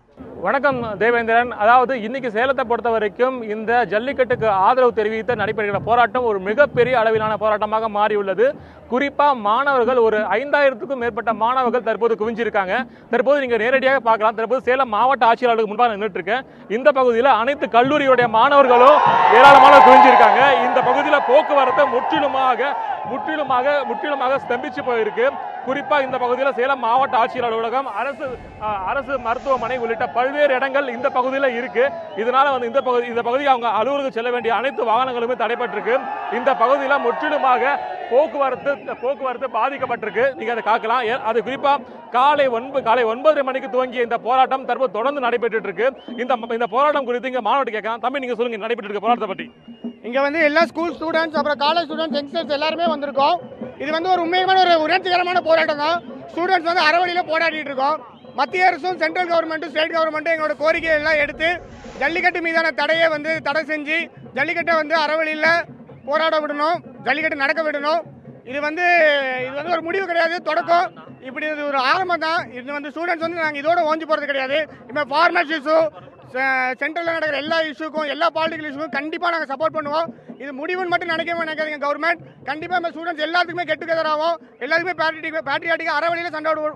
வணக்கம் தேவேந்திரன். அதாவது இன்னைக்கு சேலத்தை பொறுத்த வரைக்கும் இந்த ஜல்லிக்கட்டுக்கு ஆதரவு தெரிவித்து நடைபெறுகிற போராட்டம் ஒரு மிகப்பெரிய அளவிலான போராட்டமாக மாறியுள்ளது. குறிப்பா மாணவர்கள் ஒரு 5000க்கும் மேற்பட்ட மாணவர்கள் தற்போது குவிஞ்சிருக்காங்க. தற்போது நீங்க நேரடியாக பார்க்கலாம். தற்போது சேலம் மாவட்ட ஆட்சியாளருக்கு முன்பாக நின்றுட்டு இருக்கேன். இந்த பகுதியில் அனைத்து கல்லூரியுடைய மாணவர்களும் ஏராளமான குவிஞ்சிருக்காங்க. இந்த பகுதியில் போக்குவரத்து முற்றிலுமாக ஸ்தம்பிச்சு போயிருக்கு. குறிப்பா இந்த பகுதியில் சேலம் மாவட்ட ஆட்சியர் அலுவலகம், அரசு மருத்துவமனை உள்ளிட்ட பல்வேறு இடங்கள் இந்த பகுதியில் இருக்கு. இதனால வந்து இந்த பகுதி அவங்க அலுவலகம் செல்ல வேண்டிய அனைத்து வாகனங்களுமே தடைப்பட்டிருக்கு. இந்த பகுதியில் முற்றிலுமாக போக்குவரத்து பாதிக்கப்பட்டிருக்கு. நீங்க அதை பார்க்கலாம். அது குறிப்பா காலை 9:30 மணிக்கு துவங்கிய இந்த போராட்டம் தற்போது தொடர்ந்து நடைபெற்று இருக்கு. இந்த போராட்டம் குறித்து இங்க மாணவர்கள் கேட்கலாம். தம்பி, நீங்க சொல்லுங்க, நடைபெற்று இருக்க போராட்டத்தை பற்றி. இங்க வந்து எல்லா ஸ்கூல் ஸ்டூடெண்ட்ஸ், அப்புறம் காலேஜ் ஸ்டூடெண்ட்ஸ், யங்ஸ்டர்ஸ் எல்லாருமே வந்திருக்கோம். இது வந்து ஒரு உண்மையான ஒரு உணர்ச்சிகரமான போராட்டம் தான். ஸ்டூடெண்ட்ஸ் வந்து அறவழியில போராடிட்டு இருக்கோம். மத்திய அரசும் சென்ட்ரல் கவர்மெண்ட்டும் ஸ்டேட் கவர்மெண்ட்டும் எங்களோட கோரிக்கை எல்லாம் எடுத்து ஜல்லிக்கட்டு மீதான தடையை வந்து தடை செஞ்சு ஜல்லிக்கட்டை வந்து அறவழியில் போராட விடணும், ஜல்லிக்கட்டு நடக்க விடணும். இது வந்து ஒரு முடிவு கிடையாது, தொடக்கம். இப்படி இது ஒரு ஆரம்பம் தான். இது வந்து ஸ்டூடெண்ட்ஸ் வந்து நாங்கள் இதோட ஓஞ்சி போகிறது கிடையாது. இப்போ ஃபார்மர்ஸ் இஷ்யூ, சென்ட்ரலில் நடக்கிற எல்லா இஷ்யூக்கும், எல்லா பாலிட்டிக்கல் இஷ்யூக்கும் கண்டிப்பாக நாங்கள் சப்போர்ட் பண்ணுவோம். இது முடிவுன்னு மட்டும் நினைக்காதீங்க கவர்மெண்ட். கண்டிப்பாக நம்ம ஸ்டூடெண்ட்ஸ் எல்லாத்துக்குமே கெட்டுக்கெதர் ஆகும், எல்லாத்துக்குமே பேட்ரியாட்டிக்காக அறவழியில்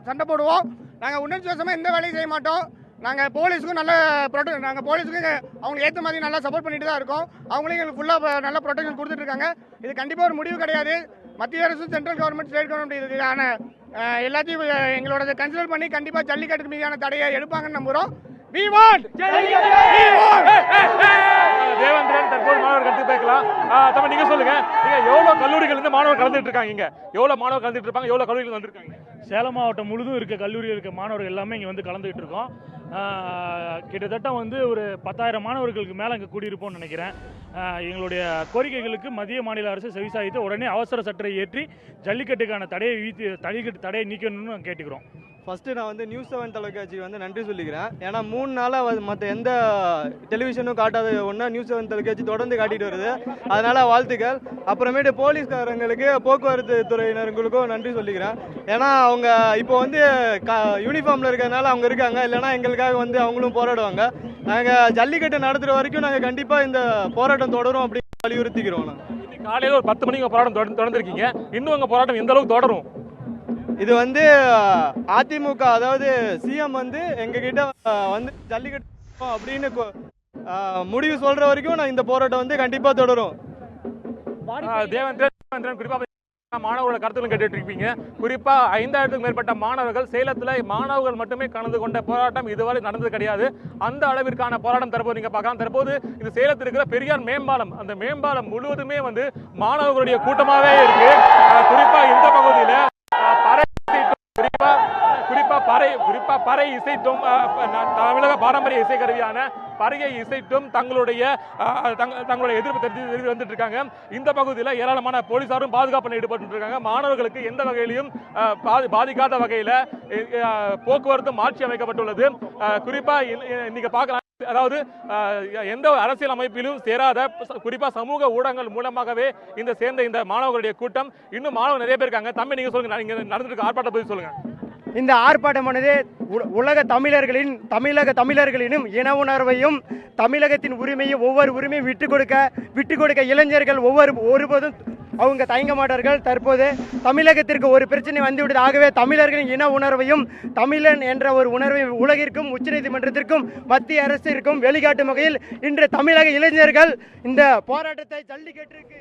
சண்டை போடுவோம். நாங்கள் உணர்ச்சிவசமாக எந்த வேலையும் செய்ய மாட்டோம். நாங்கள் போலீஸுக்கும் போலீஸுக்கு அவங்களுக்கு ஏற்ற மாதிரி நல்லா சப்போர்ட் பண்ணிட்டு தான் இருக்கோம். அவங்களும் எங்களுக்கு ஃபுல்லாக நல்ல ப்ரொடெக்ஷன் கொடுத்துட்டு இருக்காங்க. இது கண்டிப்பாக ஒரு முடிவு கிடையாது. மத்திய அரசு, சென்ட்ரல் கவர்மெண்ட், ஸ்டேட் கவர்மெண்ட் இதுக்கான எல்லாத்தையும் எங்களோட கன்சிடர் பண்ணி கண்டிப்பாக ஜல்லிக்கட்டுக்கு மீதான தடையை எடுப்பாங்கன்னு நம்புகிறோம். தேவேந்திரன், தற்போது மாணவர் கருத்து பேசலாம். தம்பி, நீங்க சொல்லுங்க, நீங்க எவ்வளவு கல்லூரிகள் இருந்து மாணவர் கலந்துட்டு இருக்காங்க? இங்க எவ்வளவு மாணவர் கலந்துட்டு இருப்பாங்க? எவ்வளவு கல்லூரிகள் வந்திருக்காங்க? சேலம் மாவட்டம் முழுதும் இருக்க கல்லூரியில் இருக்க மாணவர்கள் எல்லாமே இங்கே வந்து கலந்துகிட்டு இருக்கோம். கிட்டத்தட்ட வந்து ஒரு 10,000 மாணவர்களுக்கு மேலே இங்கே கூடியிருப்போம்னு நினைக்கிறேன். எங்களுடைய கோரிக்கைகளுக்கு மத்திய மாநில அரசு செவிசாய்த்து உடனே அவசர சட்டத்தை ஏற்றி ஜல்லிக்கட்டுக்கான தடையை நீக்கணும்னு கேட்டுக்கிறோம். ஃபஸ்ட்டு நான் வந்து நியூஸ் 7 தொலைக்காட்சிக்கு வந்து நன்றி சொல்லிக்கிறேன். ஏன்னா 3 நாளாக மற்ற எந்த டெலிவிஷனும் காட்டாத ஒன்றா நியூஸ் 7 தொலைக்காட்சி தொடர்ந்து காட்டிட்டு வருது. அதனால் வாழ்த்துக்கள். அப்புறமேட்டு போலீஸ்காரங்களுக்கு, போக்குவரத்து துறையினர்களுக்கும் நன்றி சொல்லிக்கிறேன். ஏன்னா அவங்க இப்போ வந்து யூனிஃபார்மில் இருக்கிறதுனால அவங்க இருக்காங்க, இல்லைனா எங்களுக்காக வந்து அவங்களும் போராடுவாங்க. நாங்கள் ஜல்லிக்கட்டு நடத்துகிற வரைக்கும் நாங்கள் கண்டிப்பாக இந்த போராட்டம் தொடரும் அப்படின்னு வலியுறுத்திக்கிறோம். இன்னைக்கு காலையில் ஒரு 10 மணிக்கு போராட்டம் தொடர்ந்துருக்கீங்க. இன்னும் உங்கள் போராட்டம் எந்த அளவுக்கு தொடரும்? இது வந்து அதிமுக, அதாவது சிஎம் வந்து எங்ககிட்ட வந்து ஜல்லிக்கட்டு அப்படின்னு முடிவு சொல்ற வரைக்கும் நான் இந்த போராட்டம் வந்து கண்டிப்பா தொடரும். தேவேந்திரன், குறிப்பா மாணவர்களோட கருத்துக்களும் கேட்டுட்டு இருப்பீங்க. குறிப்பா 5000க்கும் மேற்பட்ட மாணவர்கள் சேலத்துல மாணவர்கள் மட்டுமே கலந்து கொண்ட போராட்டம் இதுவரை நடந்தது கிடையாது. அந்த அளவிற்கான போராட்டம் தற்போது நீங்க பார்க்கலாம். தற்போது இந்த சேலத்தில் இருக்கிற பெரியார் மேம்பாலம், அந்த மேம்பாலம் முழுவதுமே வந்து மாணவர்களுடைய கூட்டமாவே இருக்கு. குறிப்பா இந்த பகுதியில குறிப்பா குறிப்பா பறை இசைத்தும் தமிழக பாரம்பரிய இசைக்கருவியான பறையை இசைத்தும் தங்களுடைய எதிர்ப்பு தெரிவித்து வந்துட்டு இருக்காங்க. இந்த பகுதியில் ஏராளமான போலீசாரும் பாதுகாப்பு ஈடுபட்டு இருக்காங்க. மாணவர்களுக்கு எந்த வகையிலும் பாதிக்காத வகையில் போக்குவரத்து மாற்றி அமைக்கப்பட்டுள்ளது. குறிப்பா இன்னைக்கு பார்க்கலாம், அதாவது எந்த அரசியல் அமைப்பிலும் சேராத குறிப்பா சமூக ஊடகங்கள் மூலமாகவே சேர்ந்த இந்த மாணவர்களுடைய கூட்டம். இன்னும் மாணவர்கள் நிறைய பேர் இருக்காங்க. தம்பி நீங்க சொல்லுங்க, நீங்க நடந்துட்டு ஆர்ப்பாட்டம் பத்தி சொல்லுங்க. இந்த ஆர்ப்பாட்டமானது உலக தமிழர்களினும் இன உணர்வையும் தமிழகத்தின் உரிமையும் ஒவ்வொரு உரிமையும் விட்டு கொடுக்க இளைஞர்கள் ஒருபோதும் அவங்க தயங்க மாட்டார்கள். தற்போது தமிழகத்திற்கு ஒரு பிரச்சனை வந்துவிட்டது. ஆகவே தமிழர்களின் இன உணர்வையும் தமிழன் என்ற ஒரு உணர்வை உலகிற்கும் உச்சநீதிமன்றத்திற்கும் மத்திய அரசிற்கும் வெளிக்காட்டும் வகையில் இன்று தமிழக இளைஞர்கள் இந்த போராட்டத்தை ஜல்லிக்கட்டிற்கு